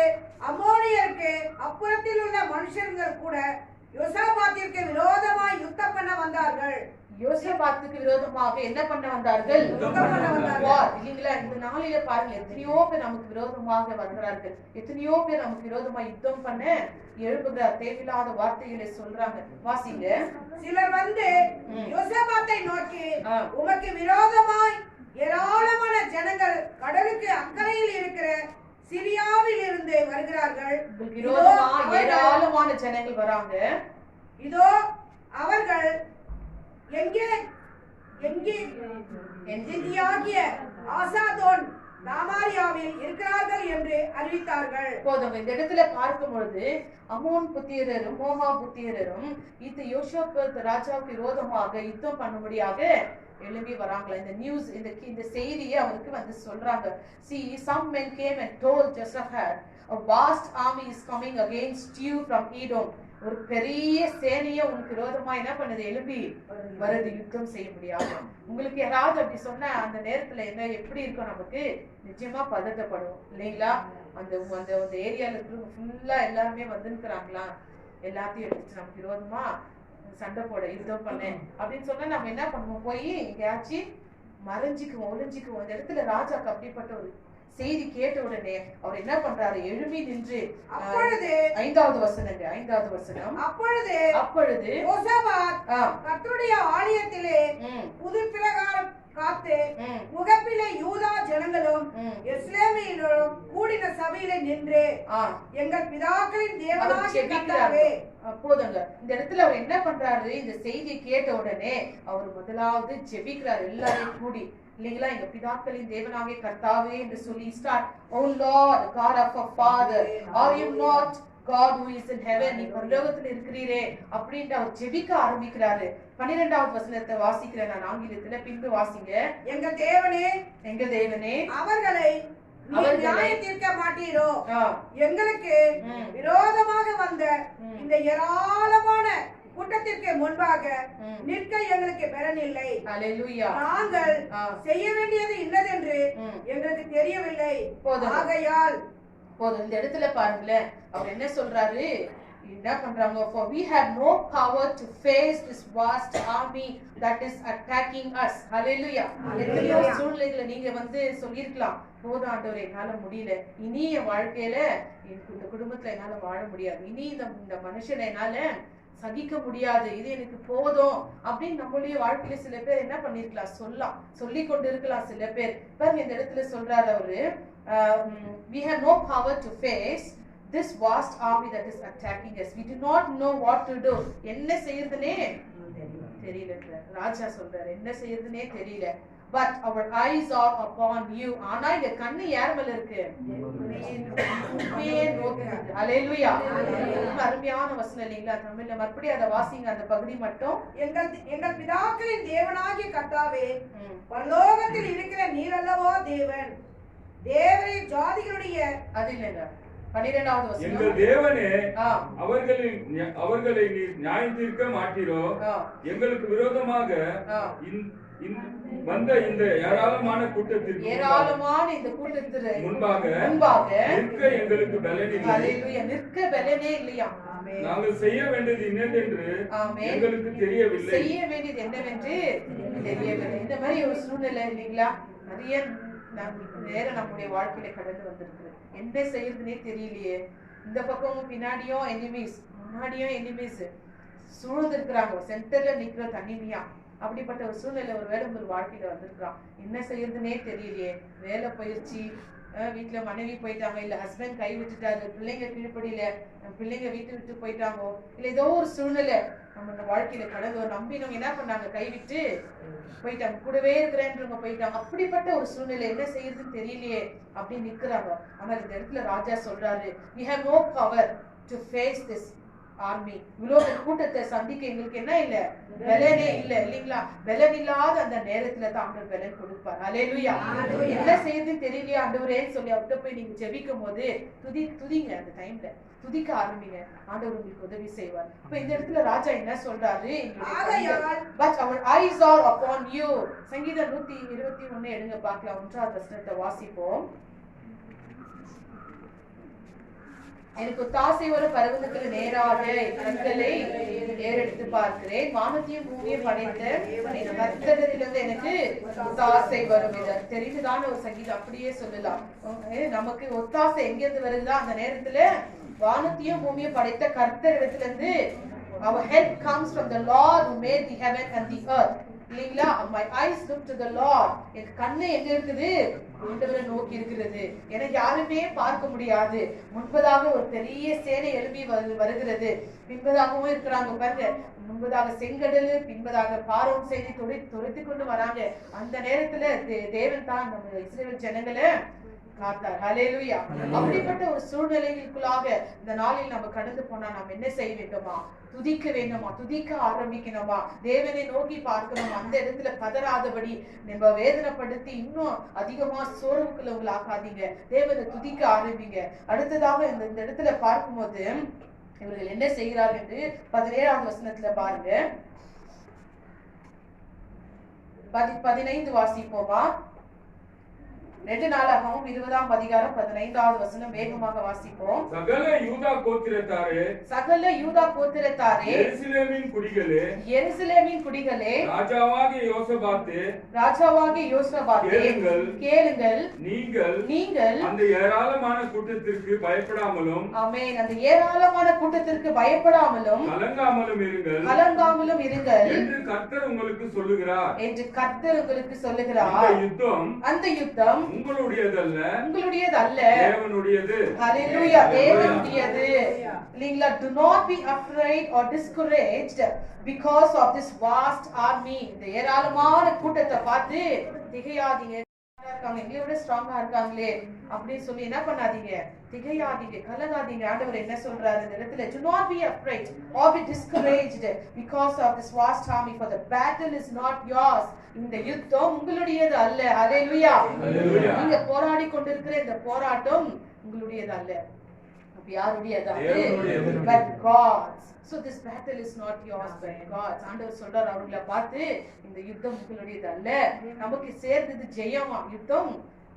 அம்மோனியருக்கு அப்புறத்தில் உள்ள மனுஷர்கள் கூட யோசாபாத்திற்கு விரோதமாய் யுத்தம் பண்ண வந்தார்கள். யோசபாத்துக்கு விரோதமாக என்ன பண்ண வந்தார்கள், இல்லீங்களா. இந்த நாளில பாருங்க, எத்தனையோ பேர் நமக்கு விரோதமாக வருகிறார்கள், எத்தனையோ பேர் நமக்கு விரோதமா யுத்தம் பண்ண எழுப்புகிறார், தேவையில்லாத வார்த்தைகளை சொல்றாங்க. வாசிங்க. சிலர் யோசபாத்தை நோக்கி, உமக்கு விரோதமாய் ஏராளமான ஜனங்கள் கடலுக்கு அக்கறையில் இருக்கிற சிரியாவில் இருந்து வருகிறார்கள். விரோதமா ஏராளமான ஜனங்கள் வராங்க. இதோ அவர்கள் எங்கியாகிய ஆசாதோன் தாமாரியாவில் இருக்கிறார்கள் என்று அறிவித்தார்கள். போதும். இந்த இடத்துல பார்க்கும் பொழுது அம்மோன் புத்திரரும் மோவா புத்திரரும் இந்த யோசேப்பு ராஜாவுக்கு விரோதமாக யுத்தம் பண்ணும்படியாக எழும்பி வராங்களா. இந்த நியூஸ் இந்த செய்தியை அவருக்கு வந்து சொல்றாங்க. See, some men came and told Jehoshaphat, a vast army is coming against you from Edom. ஒரு பெரிய சேனையை உனக்கு விரோதமா என்ன பண்ணுது, எழும்பி வருது, யுத்தம் செய்ய முடியாது. உங்களுக்கு யாராவது அப்படி சொன்னா அந்த நேரத்துல என்ன எப்படி இருக்கும், நமக்கு நிச்சயமா பதட்டப்படும் இல்லைங்களா? அந்த அந்த ஏரியால இருக்கிறவங்க ஃபுல்லா எல்லாருமே வந்துருக்கிறாங்களா, எல்லாத்தையும் எடுத்துட்டு நமக்கு விரோதமா சண்டை போட யுத்தம் பண்ணேன் அப்படின்னு சொன்னா நம்ம என்ன பண்ணுவோம், போய் எங்கேயாச்சும் மறைஞ்சிக்குவோம், ஒளிஞ்சிக்குவோம். இந்த இடத்துல ராஜாக்கு அப்படிப்பட்ட ஒரு செய்தி கேட்ட உடனே அவர் என்ன பண்றாரு, எழும்பி நின்று 5வது வசனம், அப்பொழுது யோசபாத் கர்த்தருடைய ஆலயத்திலே புது பிரகாரம் காத்து முகப்பிலே யூதா ஜனங்களும் எருசலேமிலும் கூடின சபையிலே நின்று எங்கள் பிதாக்களின் தேவனாகிய கர்த்தாவே. போதுங்க. இந்த இடத்துல அவர் என்ன பண்றாரு, இந்த செய்தியை கேட்ட உடனே அவர் முதலாவது ஜெபிக்கிறார், எல்லாரையும் கூடி இல்லைங்களா, எங்க பிதாக்களின் தேவனாகிய கர்த்தாவே என்று சொல்லி start. O Lord God of our father, are you not God who is in heaven? நீ பரலோகத்தில் இருக்கிறீரே அப்படின்ட்டு அவர் ஜெபிக்க ஆரம்பிக்கிறாரு. 12வது வசனத்தை வாசிக்கிறேன் நான் ஆங்கிலத்துல, பின்பு வாசிங்க. எங்கள் தேவனே அவர்களை நியாயம் தீர்க்க மாட்டீரோ, எங்களுக்கு விரோதமாக வந்த இந்த ஏராளமான கூட்டத்திற்கு முன்பாக நிற்க எங்களுக்கு பலனில்லை. நாங்கள் செய்ய வேண்டியது இன்னதென்று எங்களுக்கு தெரியவில்லை. ஆகையால் போதும். இந்த இடத்துல பாருங்களேன், அவர் என்ன சொல்றாரு, என்ன பண்றாங்க, for we have no power to face this vast army that is attacking us. hallelujah. எத்தனையோ சூழ்நிலைகளை நீங்க வந்து சொல்லிருக்கலாம், போதும் ஆண்டவரே என்னால முடியல, இனி என் வாழ்க்கையில இந்த குடும்பத்துல என்னால வாழ முடியாது, இனி இந்த மனுஷனை என்னால சகிக்க முடியாது, இது எனக்கு போதும் அப்படின்னு நம்மளுடைய வாழ்க்கையில சில பேர் என்ன பண்ணிருக்கலாம், சொல்லி கொண்டு இருக்கலாம் சில பேர். பாருங்க இந்த இடத்துல சொல்றாரு அவரு, we have no power to face this vast army that is attacking us. We do not know what to do. என்ன செய்யறதுனே தெரியல. ராஜா சொல்றாரு என்ன செய்யறதுனே தெரியல. But our eyes are upon you. ஆனா இந்த கண்ணு யார் மேல இருக்கு, ஹalleluya. அருமையான வசனம் இல்லைங்களா தமிழ்ல, மறுபடியும் அதை வாசிங்க அந்த பகுதி மட்டும். எங்கள் பிதாக்களின் தேவனாகிய கர்த்தாவே, பரலோகத்தில் இருக்கிற நீர் அல்லவோ தேவன், தேவரே ஜாதிகளுடைய. அது இல்லைங்க 12வது வசனம், எங்கள் தேவனே அவர்களை நீர் நியாயம் தீர்க்க மாட்டீரோ, எங்களுக்கு விரோதமாக வந்த இந்த ஏராளமான கூட்டத்திற்கு முன்பாக நிற்க எங்களுக்கு பலனில்லை. நிற்க பலனே இல்லையா, நாங்கள் செய்ய வேண்டியது என்னவென்று எங்களுக்கு தெரியவில்லை. செய்ய வேண்டியது என்னவென்று தெரியவில்லை. இந்த மாதிரி ஒரு சூழ்நிலை இல்லைங்களா, நிறைய நேரம் நம்முடைய வாழ்க்கையில கடந்து வந்திருக்கு. என்ன செய்யறதுன்னே தெரியலையே, இந்த பக்கம் பின்னாடியும் எனிமீஸ், முன்னாடியும் எனிமீஸ் சூழ்ந்து இருக்கிறாங்க, சென்டர்ல நிக்கிற தனிமையா. அப்படிப்பட்ட ஒரு சூழ்நிலை ஒரு வேலை உங்கள் வாழ்க்கையில வந்திருக்கான், என்ன செய்யறதுன்னே தெரியலையே. வேலை பயிற்சி, வீட்டுல மனைவி போயிட்டாங்க, இல்ல ஹஸ்பண்ட் கை விட்டுட்டாரு, பிள்ளைங்க கீழ்படியில, பிள்ளைங்க வீட்டு விட்டு போயிட்டாங்கோ, இல்ல ஏதோ ஒரு சூழ்நிலை நம்ம வாழ்க்கையில கடந்து ஒரு நம்பினவங்க என்ன பண்ணாங்க, கைவிட்டு போயிட்டாங்க, கூடவே இருக்கிறேன்றவங்க போயிட்டாங்க. அப்படிப்பட்ட ஒரு சூழ்நிலை என்ன செய்யறதுன்னு தெரியலையே அப்படின்னு நிக்கிறாங்க. ஆனால் இந்த இடத்துல ராஜா சொல்றாரு, we have no power to face this army. இவ்வளவு கூட்டத்தை சந்திக்க எங்களுக்கு என்ன இல்ல, பலனே இல்ல இல்லைங்களா. பலன் இல்லாத அந்த நேரத்துல தான் ஆண்டவர் பலன் கொடுப்பார். ஹல்லேலூயா. என்ன செய்யறதுன்னு தெரியலையா ஆண்டவரேன்னு சொல்லி அவர்கிட்ட போய் நீங்க ஜெபிக்கும் போது துதிங்க, அந்த டைம்ல துதிக்க ஆரம்பிங்க, ஆண்டவர் உங்களுக்கு உதவி செய்வார். இப்ப இந்த இடத்துல ராஜா என்ன சொல்றாரு, but our eyes are upon you. சங்கீதம் 121 எடுங்க பார்க்கலாம், 1வது வசனத்தை வாசிப்போம். எனக்கு தாசை ஒரு பர்வதத்துக்கு நேராக கண்களை ஏறெடுத்து பார்க்கிறேன், வானத்தையும் பூமியை படைத்த கர்த்தரிடமிருந்து எனக்கு ஒத்தாசை வரும். இதை தெரிந்துதான ஒரு சங்கீதம் அப்படியே சொல்லலாம். நமக்கு ஒத்தாசை எங்கிருந்து வருதுதான், அந்த நேரத்துல வானத்தையும் பூமியை படைத்த கர்த்தரிடத்துல இருந்து our help comes from the Lord who made the heaven and the earth. இல்லீங்களா? my eyes look to the Lord. என் கண்ணு எங்க இருக்குது? ஆண்டவரை நோக்கி இருக்கிறது. எனக்கு யாருமே பார்க்க முடியாது. முன்பதாக ஒரு பெரிய சேனை எழும்பி வருகிறது. பின்பதாகவும் இருக்கிறாங்க பாருங்க. முன்பதாக செங்கடல், பின்பதாக பார்வோன் சேனை துரத்தி கொண்டு வராங்க. அந்த நேரத்துல தேவன் தான் நம்ம இஸ்ரவேல் ஜனங்களை காத்தார். ஹல்லேலூயா. அப்படிப்பட்ட ஒரு சூழ்நிலைக்குள்ளாக இந்த நாளில் நம்ம கடந்து போனா நாம் என்ன செய்ய வேண்டுமா? துதிக்க வேண்டுமா? துதிக்க ஆரம்பிக்கணுமா? தேவனை நோக்கி பார்க்கணுமா? அந்த இடத்துல பதறாதபடி நம்ம வேதனைப்படுத்தி இன்னும் அதிகமா சோர்வுக்குள்ள உங்களை ஆக்காதீங்க. தேவனை துதிக்க ஆரம்பிங்க. அடுத்ததாக இந்த இடத்துல பார்க்கும்போது இவர்கள் என்ன செய்கிறார்கள் என்று 17வது வசனத்துல பாருங்க. 15 வாசிப்போமா? 2 நாளாகவும் 20ஆம் அதிகாரம் 15வது வசனம் வேகமாக வாசிப்போம். சகல யூதா கோத்திரத்தாரே, சகல யூதா கோத்திரத்தாரே, எருசலேமின் குடிகளே, எருசலேமின் குடிகளே, ராஜாவாகிய யோசபாத்தே, ராஜாவாகிய யோசபாத்தே, கேளுங்கள். நீங்கள் அந்த ஏராளமான கூட்டத்திற்கு பயப்படாமலும், ஆமென், அந்த ஏராளமான கூட்டத்திற்கு பயப்படாமலும் கலங்காமலும் இருங்கள் என்று கர்த்தர் உங்களுக்கு சொல்லுகிறார். அந்த யுத்தம் உங்களுடையதல்ல, தேவனுடையது. ஹல்லேலூயா. தேவனுடையது. இல்லீங்களா? Do not be afraid or discouraged because of this vast army. இந்த ஏராளமான கூட்டத்தை பார்த்து திகையாதீங்க. எங்களை விட ஸ்ட்ராங்கா இருக்காங்களே அப்படின்னு சொல்லி என்ன பண்ணாதீங்க? திகையாதீங்க, கலங்காதீங்க. ஆண்டவர் என்ன சொல்றாரு இந்த இடத்துல? Do not be afraid or be discouraged because of this vast army, for the battle is not yours. இந்த யுத்தம் உங்களுடையது அல்ல. ஹல்லேலூயா. நீங்க போராடி கொண்டிருக்கிற இந்த போராட்டம் உங்களுடையது அல்ல. அப்ப யாருடையது? but God's. So this battle is not yours but God's. ஆண்டவர் சொல்றார் அவங்களை பார்த்து, இந்த யுத்தம் உங்களுடையது அல்ல, நமக்கு சேர்ந்தது ஜெயமா. யுத்தம்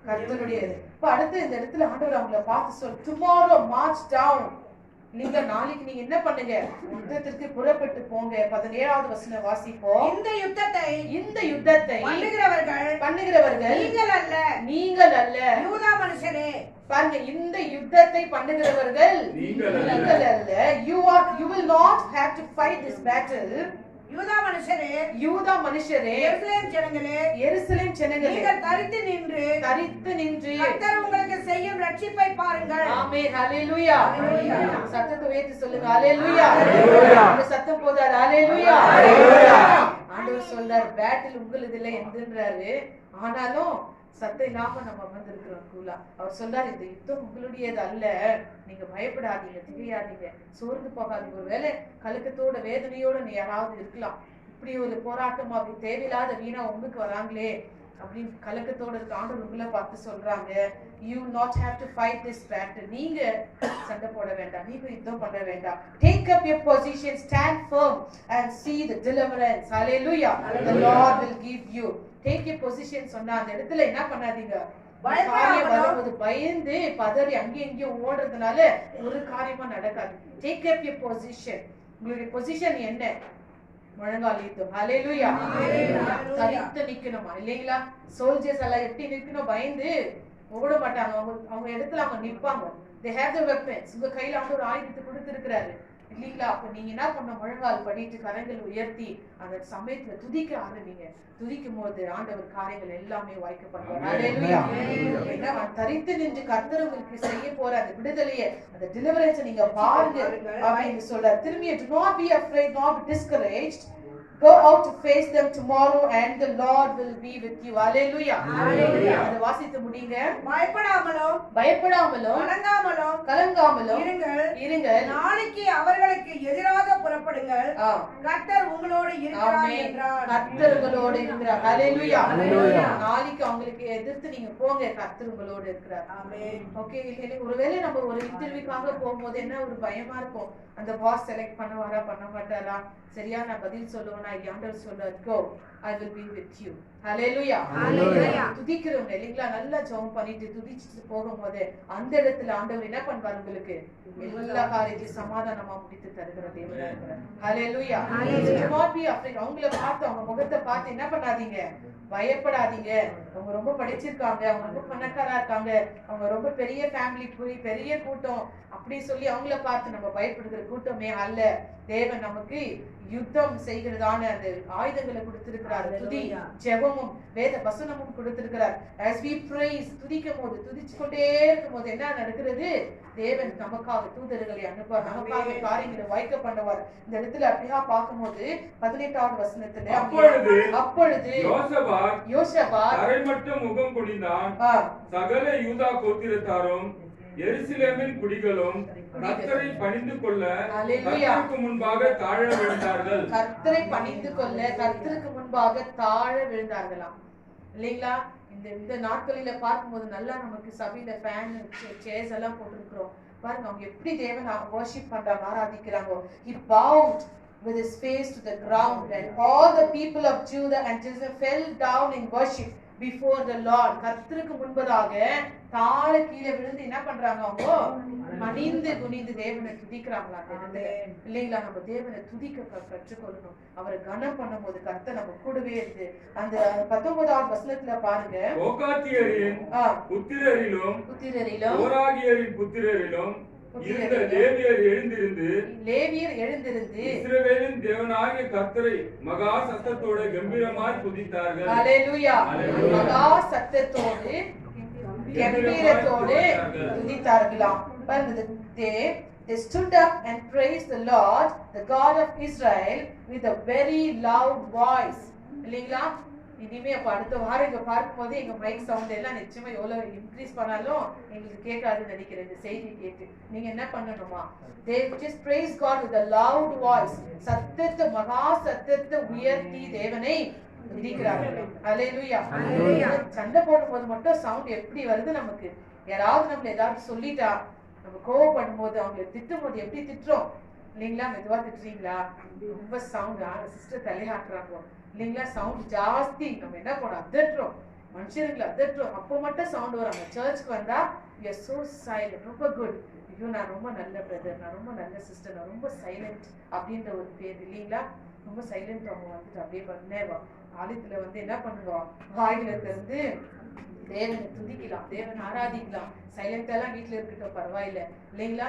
கர்த்தருடையது. இப்ப அடுத்து இந்த இடத்துல ஆண்டவர் அவங்களை பார்த்து சொல், tomorrow march down. நீங்க நாளைக்கு நீங்க என்ன பண்ணுங்க? யுத்தத்திற்கு புறப்பட்டு போங்க. 17வது வசனம் வாசிப்போம். இந்த யுத்தத்தை பண்ணுகிறவர்கள் நீங்கள் அல்ல. யூதா மனுஷரே, பாருங்க, இந்த யுத்தத்தை பண்ணுகிறவர்கள் நீங்கள் அல்ல. You will not have to fight this battle. யூதா மனுஷரே, எருசலேம் ஜனங்களே, நீங்கள் தரித்து நின்று கர்த்தர் உங்களுக்கு செய்யும் ரட்சிப்பை பாருங்கள். ஆமென். ஹல்லேலூயா. சத்தத்தை உயர்த்தி சொல்லுங்க. ஹல்லேலூயா. அந்த சத்தம் போதாது. ஹல்லேலூயா. ஆண்டவர் சொல்றார், பேட்டில் உங்களுது இல்லை என்றாரு. ஆனாலும் சத்தம் இல்லாம நம்ம வந்திருக்கிறோம் கூலா. அவர் சொல்றாரு, இந்த யுத்தம் உங்களுடையது அல்ல, நீங்க பயப்படாதீங்க, திகையாதீங்க, சோர்ந்து போகாதீங்க. ஒருவேளை கலக்கத்தோட வேதனையோட நீ யாராவது இருக்கலாம். இப்படி ஒரு போராட்டம் அப்படி தேவையில்லாத வீணா உங்களுக்கு வராங்களே அப்படின்னு கலக்கத்தோட ஆண்டவர் உங்களை பார்த்து சொல்றாங்க, you will not have to fight this battle. நீங்க சண்டை போட வேண்டாம், நீங்க யுத்தம் பண்ண வேண்டாம். Take up your position, stand firm and see the deliverance. Hallelujah. The Lord will give you. Take your position சொன்னா அந்த இடத்துல என்ன பண்ணாதீங்க? பயந்து பதறி அங்கேயும் ஓடுறதுனால ஒரு காரியமா நடக்காது. Take up your position. உங்களுடைய பொசிஷன் என்ன? முழங்கால் யுத்தம். ஹல்லேலூயா. தரித்து நிக்கணுமா இல்லைங்களா? சோல்ஜர்ஸ் எல்லாம் எப்படி நிக்கணும்? பயந்து ஓட மாட்டாங்க. அவங்க இடத்துல அவங்க நிப்பாங்க. They have the weapons. உங்க கையில அவங்க ஒரு ஆயுதத்தை கொடுத்திருக்கிறாரு இல்லீங்களா? அப்ப நீங்க என்ன பண்ண? முழங்கால் படிட்டு கரங்கள் உயர்த்தி அந்த சமயத்துல துதிக்க ஆரம்பிங்க. துதிக்கும் போது ஆண்டவர் காரியங்கள் எல்லாமே வாய்க்கப்படுவார். ஹல்லேலூயா. என்ன தரித்து நின்று கர்த்தர் உங்களுக்கு செய்ய போற அந்த விடுதலையை, அந்த டெலிவரன்ஸை நீங்க பாருங்க அப்படின்னு சொல்றாரு. திரும்பி, do not be afraid, not be discouraged. Go out to face them tomorrow and the Lord will be with you. Hallelujah. Hallelujah. அதை வாசித்து முடிங்க. பயப்படாமலும் கலங்காமலும் இருங்கள். நாளைக்கு அவர்களுக்கு எதிராக புறப்படுங்கள். கர்த்தர் உங்களோடு இருக்கிறார் என்றார். கர்த்தர் உங்களோடு இருக்கிறார். ஹல்லேலூயா. நாளைக்கு அவங்களுக்கு எதிர்த்து நீங்க போங்க, கர்த்தர் உங்களோடு இருக்கிறார். ஆமென். ஓகே. ஒருவேளை நம்ம ஒரு இன்டர்வியூக்காக போகும்போது என்ன ஒரு பயமா இருக்கும், அந்த பாஸ் செலக்ட் பண்ணுவாரா பண்ண மாட்டாரா, சரியா நான் பதில் சொல்லுவேனா? ஆண்டவர் சொல்றார், go, I will be with you. ஹல்லேலூயா. ஹல்லேலூயா. துதிக்கிறவங்க இல்லீங்களா? நல்லா ஜெபம் பண்ணிட்டு துதிச்சிட்டு போகும்போது அந்த இடத்துல ஆண்டவர் என்ன பண்ணுவார்? உங்களுக்கு எல்லா காரியத்தையும் சமாதானமா முடித்து தருகிற தேவனா இருக்கிறார். ஹல்லேலூயா. Do not be afraid. அவங்கள பார்த்து, அவங்க முகத்தை பார்த்து என்ன பண்ணாதீங்க? பயப்படாதீங்க. அவங்க ரொம்ப படிச்சிருக்காங்க, அவங்க ரொம்ப பணக்காரா இருக்காங்க, அவங்க ரொம்ப பெரிய ஃபேமிலி, பெரிய கூட்டம் அப்படி சொல்லி அவங்கள பார்த்து நம்ம பயப்படுகிற கூட்டமே அல்ல. தேவன் நமக்கு யுத்தம் செய்கிறதான ஆன அந்த ஆயுதங்களை கொடுத்திருக்கிறார். துதி, ஜெபமும் வேத வசனமும் கொடுத்திருக்கிறார். as we praise, துதிக்கும் போது, துதிச்சு கொண்டே இருக்கும் போது என்ன நடக்கிறது? தேவன் நமக்காக தூதர்களை அனுப்புவார், நமக்காக காரியங்களை வாய்க்க பண்ணுவார். இந்த இடத்துல அப்படியா பார்க்கும்போது 18வது வசனத்துல அப்பொழுது யோசபாத் தரைமட்டம் முகம் குனிந்தான். சகல யூதா கோத்திரத்தாரும் எருசலேமின் குடிகளும் கர்த்தரை பணிந்து கொள்ள கர்த்தருக்கு முன்பாக தாழ விழுந்தார்கள். கர்த்தரை பணிந்து கொள்ள கர்த்தருக்கு முன்பாக தாழ விழுந்தார்களாம். இல்லைங்களா? இந்த நாட்களில பார்க்கும்போது நல்லா நமக்கு சபையில ஃபேன் சேர்ஸ் எல்லாம் போட்டிருக்கிறோம். பாருங்க அவங்க எப்படி தேவன் வர்ஷிப் பண்றாங்க, ஆராதிக்கிறாங்க. He bowed with his face to the ground and all the people of Judah and Jerusalem fell down in worship before the Lord. கர்த்தருக்கு முன்பதாக தாழ கீழே விழுந்து என்ன பண்றாங்க? அவங்க மடிந்து குனிந்து தேவனை துதிக்கிறாங்களா? இல்லைங்களா? நம்ம தேவனை துதிக்க கற்றுக்கொள்ளணும். அவரை கனம் பண்ணும் போது கர்த்தர் நம்ம கூடவே இருந்து அந்த 19வது வசனத்துல பாருங்க, கோகாத்தியரின் புத்திரரிலும் கோராகியரின் புத்திரரிலும் இருந்த லேவியர் எழுந்திருந்து இஸ்ரவேலின் தேவனாகிய கர்த்தரை மகா சத்தத்தோடு கம்பீரமாய் துதித்தார்கள். அல்லேலூயா. மகா சத்தத்தோடு கம்பீரத்தோடு துதித்தார்களாம். They stood up and praised the Lord, the God of Israel, with a very loud voice. இல்லைங்களா? இனிமே அப்ப அடுத்த வாரம் இங்க பார்க்கும்போது எங்க மைக் சவுண்ட் எல்லாம் நிச்சயமா எவ்வளவு இன்க்ரீஸ் பண்ணாலும் எங்களுக்கு கேட்காதுன்னு நினைக்கிறேன். இந்த செய்தி கேட்டு நீங்க என்ன பண்ணணுமா? They just praise God with a loud voice. சத்தத்தை மகா சத்தத்தை உயர்த்தி தேவனை துதிக்கிறார்கள். அல்லேலூயா. சண்டை போடும்போது மட்டும் சவுண்ட் எப்படி வருது நமக்கு? யாராவது நம்மள ஏதாவது சொல்லிட்டா, நம்ம கோவப்படும் போது அவங்களை திட்டும் போது எப்படி திட்டுறோம்? இல்லைங்களா? மெதுவா திட்டுறீங்களா? ரொம்ப சவுண்ட் சிஸ்டர் தலையாட்டுறாங்க இல்லைங்களா? சவுண்ட் ஜாஸ்தி நம்ம என்ன பண்ணோம்? அதட்டுறோம், மனுஷர்களை அதட்டுறோம். அப்போ மட்டும் சவுண்ட் வராங்க. சர்ச்சுக்கு வந்தா we are so silent. ரொம்ப குட், ஐயோ நான் ரொம்ப நல்ல பிரதர், நான் ரொம்ப நல்ல சிஸ்டர், நான் ரொம்ப சைலண்ட் அப்படின்ற ஒரு பேர் இல்லைங்களா? ரொம்ப சைலண்ட். அவங்க வந்துட்டு அப்படியே பண்ணேவா ஆலயத்துல வந்து என்ன பண்ணுவோம்? வாயில இருந்து தேவனை துதிக்கலாம், தேவனை ஆராதிக்கலாம். சைலண்டா எல்லாம் வீட்டுல இருக்கட்டும், பரவாயில்ல இல்லைங்களா?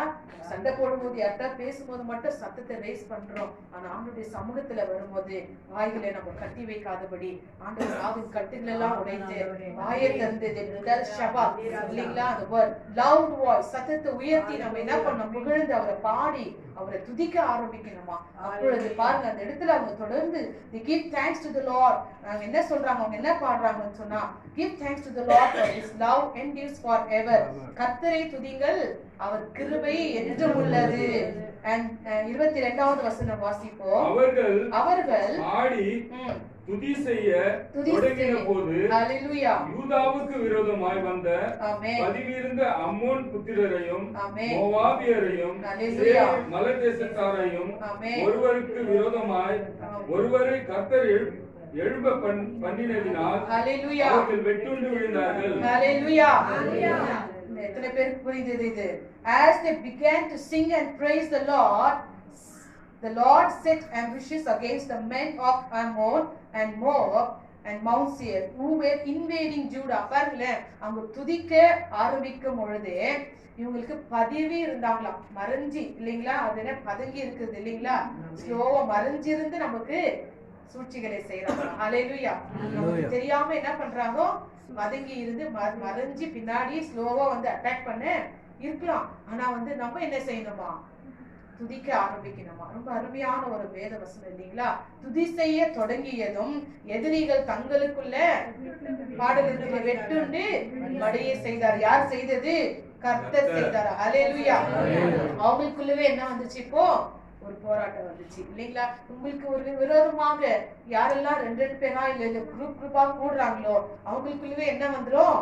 சண்டை போடும்போது யார்கிட்ட பேசும்போது மட்டும் சத்தத்தை ரைஸ் பண்றோம். ஆனா ஆண்டவருடைய சமூகத்துல வரும்போது வாய்களை நம்ம கட்டி வைக்காதபடி ஆண்டவர் சாவின் கட்டுகள் எல்லாம் உடைத்து வாயை தந்து இல்லைங்களா? அந்த வேர்ட் லவுட் வாய்ஸ், சத்தத்தை உயர்த்தி நம்ம என்ன பண்ணோம்? புகழ்ந்து அவரை பாடி அவரை துதிக்க ஆரம்பிக்கணுமா? அப்பொழுது பாருங்க அந்த இடத்துல அவங்க தொடர்ந்து they give thanks to the Lord. அவங்க என்ன சொல்றாங்க? அவங்க என்ன பாடுறாங்கன்னு சொன்னா give thanks to the Lord for his love endures forever. கர்த்தரை துதிங்கள், அவர் கிருபை என்றும் உள்ளது. 22வது வசனம் வாசிப்போம். அவர்கள் ஆடி துதி செய்ய தொடங்கின போது அல்லேலூயா யூதாவுக்கு விரோதமாய் வந்த பதிவிருந்த அம்மோன் புத்திரரையும் மோவாபியரையும் மலை தேசத்தாரையும் ஒருவருக்கு விரோதமாய் ஒருவரை கர்த்தர் எழும்ப பண்ணினதினால் அவர்கள் வெட்டுண்டு விழுந்தார்கள். அல்லேலூயா. எத்தனை பேருக்கு புரியுது இது? As they began to sing and praise the Lord set ambushes against the men of Ammon and Moab and Mount Seir who were invading Judah. பாருங்களேன், அவங்க துதிக்க ஆரம்பிக்கும் பொழுது இவங்களுக்கு பதவி இருந்தாங்களாம், மறைஞ்சி இல்லைங்களா? அது என்ன பதங்கி இருக்குது இல்லைங்களா? ஸ்லோவா மறைஞ்சிருந்து நமக்கு சூழ்ச்சிகளை செய்யறாங்க. அல்லேலூயா. நமக்கு தெரியாம என்ன பண்றாங்க? பதுங்கி இருந்து மறைஞ்சி பின்னாடி ஸ்லோவா வந்து அட்டாக் பண்ண இருக்கலாம். ஆனா வந்து நம்ம என்ன செய்யணுமா? துதிக்க ஆரம்பிக்கணுமா? ரொம்ப அருமையான ஒரு வேத வசனம் இல்லைங்களா? துதி செய்ய தொடங்கியதும் எதிரிகள் தங்களுக்குள்ள பாடல்களை வெட்டுண்டு மடியை செய்தார். யார் செய்தது? கர்த்தர் செய்தார். அல்லேலூயா. அவங்களுக்குள்ளவே என்ன வந்துச்சு? இப்போ ஒரு போராட்டம் வந்துச்சு இல்லைங்களா? உங்களுக்கு ஒரு விரோதமாக யாரெல்லாம் 2 பேரா இல்ல குரூப்பா கூடுறாங்களோ அவங்களுக்குள்ளவே என்ன வந்துரும்?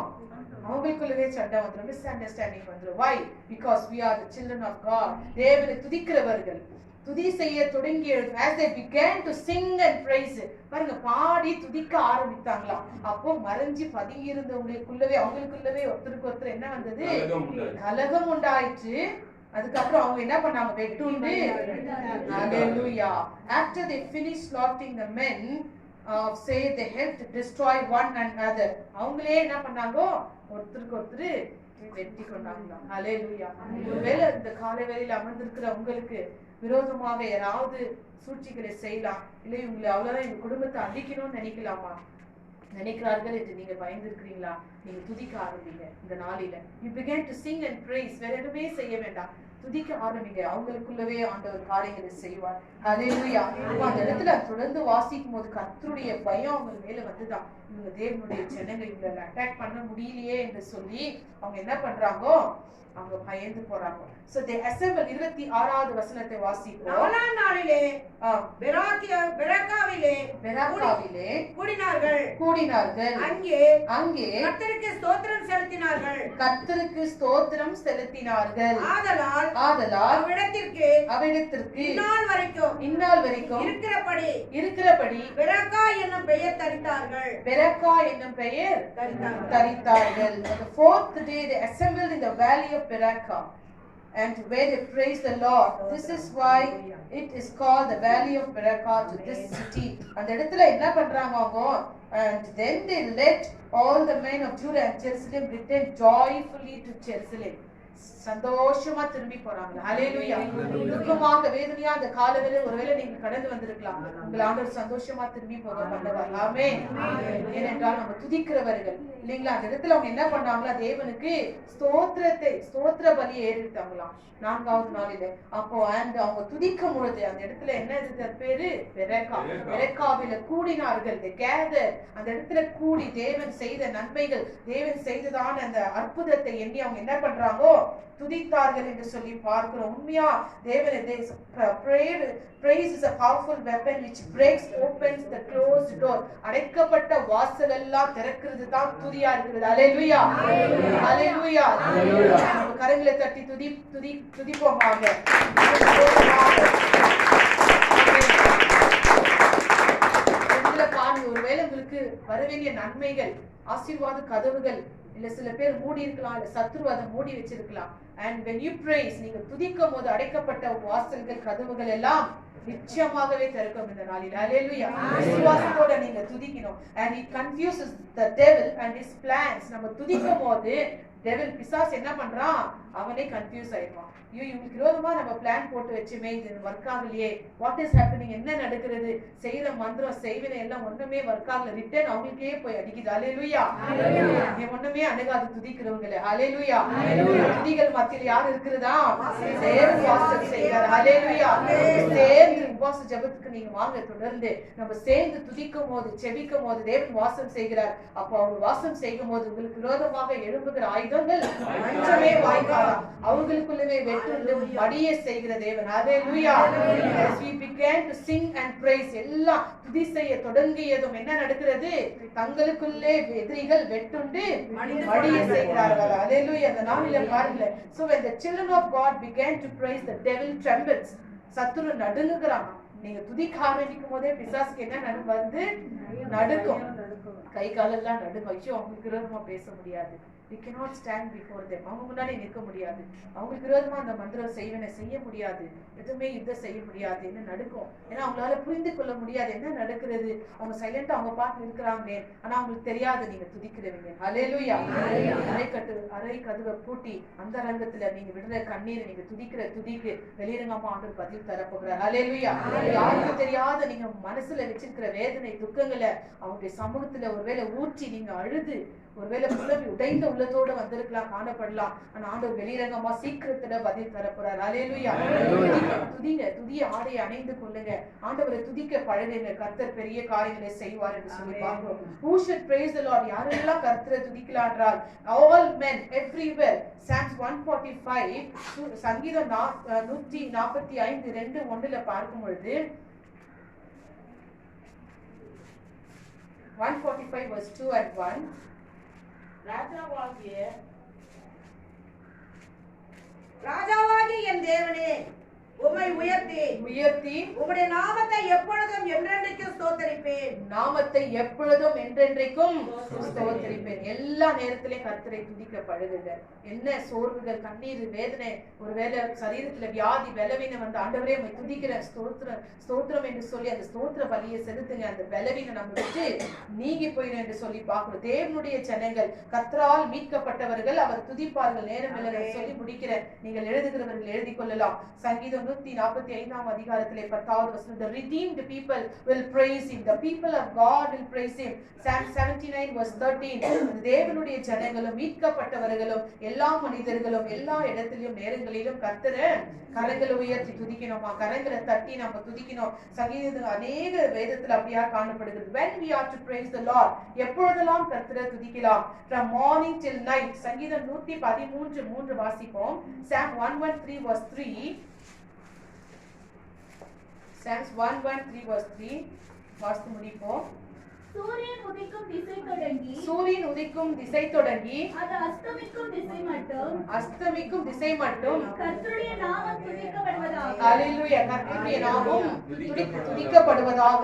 அவங்களுக்குள்ளவே சண்டை வந்துரும், மிஸ் அண்டர்ஸ்டாண்டிங் வந்துரும். Why? Because we are the children of God. தேவனை துதிக்கிறவர்கள். துதி செய்ய தொடங்கிய as they began to sing and praise, பாருங்க பாடி துதிக்க ஆரம்பித்தாங்களாம். அப்போ மறைஞ்சி பதுங்கி இருந்தவங்களுக்குள்ளவே அவங்களுக்குள்ளவே ஒருத்தருக்கு ஒருத்தர் என்ன வந்தது? கலகம் உண்டாயிற்று. அதுக்கப்புறம் அவங்க என்ன பண்ணாங்க? வெட்டுண்டு. Hallelujah. After they finished slaughtering the men of Seir, they helped destroy one another. அவங்களே என்ன பண்ணாங்க? ஒருத்தருக்கு ஒருத்தர் வெற்றி கொண்டாங்களாம். ஹல்லேலூயா. ஒருவேளை இந்த காலை வேளையில அமர்ந்திருக்கிற உங்களுக்கு விரோதமாக யாராவது சூழ்ச்சிகளை செய்யலாம், இல்லை உங்களை அவ்வளவுதான் எங்க குடும்பத்தை அழிக்கணும்னு நினைக்கிறார்கள் என்று நீங்க பயந்துருக்கிறீங்களா? நீங்க துதிக்க ஆரம்பிங்க இந்த நாளில. You began to sing and praise. வேற எதுவுமே செய்ய வேண்டாம், துதிக்க ஆரம்பிங்க. அவங்களுக்குள்ளவே ஆண்டவர் காரியங்களை செய்வார். ஹல்லேலூயா. அந்த இடத்துல தொடர்ந்து வாசிக்கும் போது கர்த்தருடைய பயம் அவங்க மேல வந்துதான். இவங்க தேவனுடைய ஜனங்கள் இவங்களை அட்டாக் பண்ண முடியலையே என்று சொல்லி அவங்க என்ன பண்றாங்கோ, அவங்க பயந்து போறாங்க. So they assemble. 26வது வசனத்தை வாசிப்போம். 4ஆம் நாளிலே பெராக்காவிலே கூடினார்கள். அங்கே கர்த்தருக்கு ஸ்தோத்திரம் செலுத்தினார்கள். ஆதலால் அவ்விடத்திற்கு இந்நாள் வரைக்கும் இருக்கிறபடி பெராக்கா என்னும் பெயர் தரித்தார்கள். The fourth day they assembled in the valley of Beraka, and where they praise the Lord. This is why it is called the valley of Beraka to this city. அந்த இடத்துல என்ன பண்றாங்க? And then they let all the men of Judah and Jerusalem return joyfully to Jerusalem. சந்தோஷமா திரும்பி போறாங்க. ஹல்லேலூயா. துக்கமாக வேதனையா அந்த காலவேளை ஒருவேளை நீங்க கடந்து வந்திருக்கலாம். உங்கள் ஆண்டவர் சந்தோஷமா திரும்பி போக பண்ணவர். ஆமென். ஏனென்றால் நம்ம துதிக்கிறவர்கள் இல்லைங்களா? அந்த இடத்துல அவங்க என்ன பண்ணாங்களா? தேவனுக்கு ஸ்தோத்திர பலியை ஏறிட்டாங்களாம் 4வது நாளில. அப்போ அவங்க துதிக்கும் பொழுது அந்த இடத்துல என்ன பேரு? பெரக்காவில கூடினார்கள். அந்த இடத்துல கூடி தேவன் செய்த நன்மைகள், தேவன் செய்ததான அந்த அற்புதத்தை எண்ணி அவங்க என்ன பண்றாங்கோ? துதித்தார்கள் என்று சொல்லி பார்க்கிறோம். உண்மையா தேவனை praise is a powerful weapon which breaks opens the closed door. அடைக்கப்பட்ட வாசல் எல்லாம் திறக்கிறது தான் துதியா இருக்குது. ஹல்லேலூயா. ஹல்லேலூயா. நம்ம கரங்களை தட்டி துதிப்போமாக. ஒருவேளை உங்களுக்கு வர வேண்டிய நன்மைகள், ஆசீர்வாத கதவுகள் இல்ல சில பேர் மூடி இருக்கலாம், இல்ல சத்துரு அதை மூடி வச்சிருக்கலாம். And when you praise, நீங்க துதிக்கும் போது அடைக்கப்பட்ட வாசல்கள் கதவுகள் எல்லாம் நிச்சயமாகவே திறக்கும் இந்த நாளில். ஹல்லேலூயா. விசுவாசத்தோட நீங்க துதிக்கணும். And it confuses the devil and his plans. நம்ம துதிக்கும் போது devil பிசாசு என்ன பண்றான்? அவனே கன்ஃபியூஸ் ஆயிடுவான். இவங்களுக்கு விரோதமா நம்ம பிளான் போட்டு வச்சுமே, இது ஒர்க் ஆகலையே, வாட் இஸ் ஹேப்பனிங், என்ன நடக்கிறது, செய்யற மந்திரம் செய்வினை எல்லாம் ஒண்ணுமே ஒர்க் ஆகல, ரிட்டர்ன் அவங்களுக்கே போய் அடிக்குது. ஹல்லேலூயா. ஒண்ணுமே அணுகாது துதிக்கிறவங்களே. ஹல்லேலூயா. துதிகள் மத்தியில் யார் இருக்கிறதா? சேர்ந்து வாசம் செய்கிறார். ஹல்லேலூயா. சேர்ந்து உபவாச ஜெபத்துக்கு நீங்க வாங்க. தொடர்ந்து நம்ம சேர்ந்து துதிக்கும் போது, செபிக்கும் போது தேவன் வாசம் செய்கிறார். அப்போ அவர் வாசம் செய்யும் போது உங்களுக்கு விரோதமாக எழும்புகிற ஆயுதங்கள் அஞ்சமே வாய்க்காலாம். அவங்களுக்குள்ளவே மடியே செய்கிற தேவன். ஹல்லேலூயா. As we began to sing and praise, எல்லாம் துதி செய்ய தொடங்கியதும் என்ன நடக்கிறது? தங்களுக்குள்ளே எதிரிகள் வெட்டுண்டு மடியே செய்கிறார்கள். ஹல்லேலூயா. அந்த நாளில பாருங்க. So when the children of God began to praise, the devil trembles. சத்துரு நடுங்குறான். நீங்க துதிக்க ஆரம்பிக்கும் போதே பிசாசுக்கு என்ன வந்து நடுக்கும், கை காலெல்லாம் நடுக்கும். ஐயோ, அவங்களுக்கு விரோதமா பேச முடியாது. We cannot stand before them. அவங்க முன்னாடி நிற்க முடியாது. அவங்களுக்கு விரோதமா அந்த மந்திரம் செய்ய முடியாது. எதுவுமே யுத்தம் செய்ய முடியாது. என்ன நடக்கும்? ஏன்னா அவங்களால புரிந்து கொள்ள முடியாது என்ன நடக்கிறது. அவங்க சைலண்டா அவங்க பாட்டு இருக்கிறாங்க. ஆனா அவங்களுக்கு தெரியாது நீங்க துதிக்கிறவங்க. ஹல்லேலூயா. அரை கதவை பூட்டி அந்த ரங்கத்துல நீங்க விடுற கண்ணீர், நீங்க துதிக்கிற துதிக்கு வெளியிறங்கமா ஆண்டவர் பதில் தரப்போகிறார். ஹல்லேலூயா. யாருக்கும் தெரியாத நீங்க மனசுல வச்சிருக்கிற வேதனை துக்கங்களை அவங்களுடைய சமூகத்துல ஒருவேளை ஊற்றி நீங்க அழுது ஒருவேளை புலவி உடைந்த உள்ளத்தோட வந்திருக்கலாம், காணப்படலாம். ஆனா ஆண்டவர் வெளிரங்கமா சீக்கிரத்துல பதில் தரப்போறார். ஹல்லேலூயா. துதிங்க, துதிய ஆடையை அணிந்து கொள்ளுங்க, ஆண்டவரை துதிக்க பழகுங்க. கர்த்தர் பெரிய காரியங்களை செய்வார் என்று சொல்லி பார்க்கிறோம். Who should praise the Lord? யாரெல்லாம் கர்த்தரை துதிக்கலாம் என்றால் all men everywhere. Psalms 145, சங்கீதம் 145:2-1 பார்க்கும் பொழுது 145 verse 2 and 1. ராஜாவாகிய என் தேவனே, உம்மை உயர்த்தி உம்முடைய நாமத்தை எப்பொழுதும் என்றென்றைக்கும் ஸ்தோத்தரிப்பேன். நாமத்தை எப்பொழுதும் என்றென்றைக்கும் ஸ்தோத்தரிப்பேன். எல்லா நேரத்திலையும் கர்த்தரை துதிக்க பழகுங்க. என்ன சோர்வுகள், கண்ணீர், வேதனை, ஒருவேளை சரீரத்துல வியாதி, பலவீனம் வந்து ஆண்டவரே உம்மை துதிக்கிறேன், ஸ்தோத்திரம் என்று சொல்லி அந்த ஸ்தோத்திர பலியை செலுத்துங்க. அந்த பலவீனம் நம்ம விட்டு நீங்கி போயிடும் என்று சொல்லி பார்க்கணும். தேவனுடைய ஜனங்கள், கர்த்தரால் மீட்கப்பட்டவர்கள் அவர் துதிப்பார்கள். நேரம் இல்லை சொல்லி முடிக்கிறேன். நீங்கள் எழுதுகிறவர்கள் எழுதி கொள்ளலாம். சங்கீதம் 145 அதிகாரத்திலே 10வது வசனம், the redeemed people will praise him, the people of God will praise him. Psalm 79 verse 13, தேவனுடைய ஜனங்களும் மீட்கப்பட்டவர்களும் எல்லா மனிதர்களும் எல்லா இடத்திலும் நேரங்களிலும் கர்த்தரை கரங்களை உயர்த்தி துதிக்கணுமா, கரங்களை தட்டி நம்ம துதிக்கணும். சங்கீதத்தில் அநேக வேதத்தில் அப்படியா காணப்படுகிறது. when we are to praise the Lord, எப்பொழுதெல்லாம் கர்த்தரை துதிக்கலாம். from morning till night. சங்கீதம் 113 வாசிப்போம். Psalm 113 verse 3, Psalms 113 verse 3 வாசித்து முடிப்போம். சூரியன் உதிக்கும் திசை தொடங்கி அது அஸ்தமிக்கும் திசை மட்டும் கர்த்தருடைய நாமம் துதிக்கப்படுவதாக. அல்லேலூயா. கர்த்தருடைய நாமம் துதிக்கப்படுவதாக.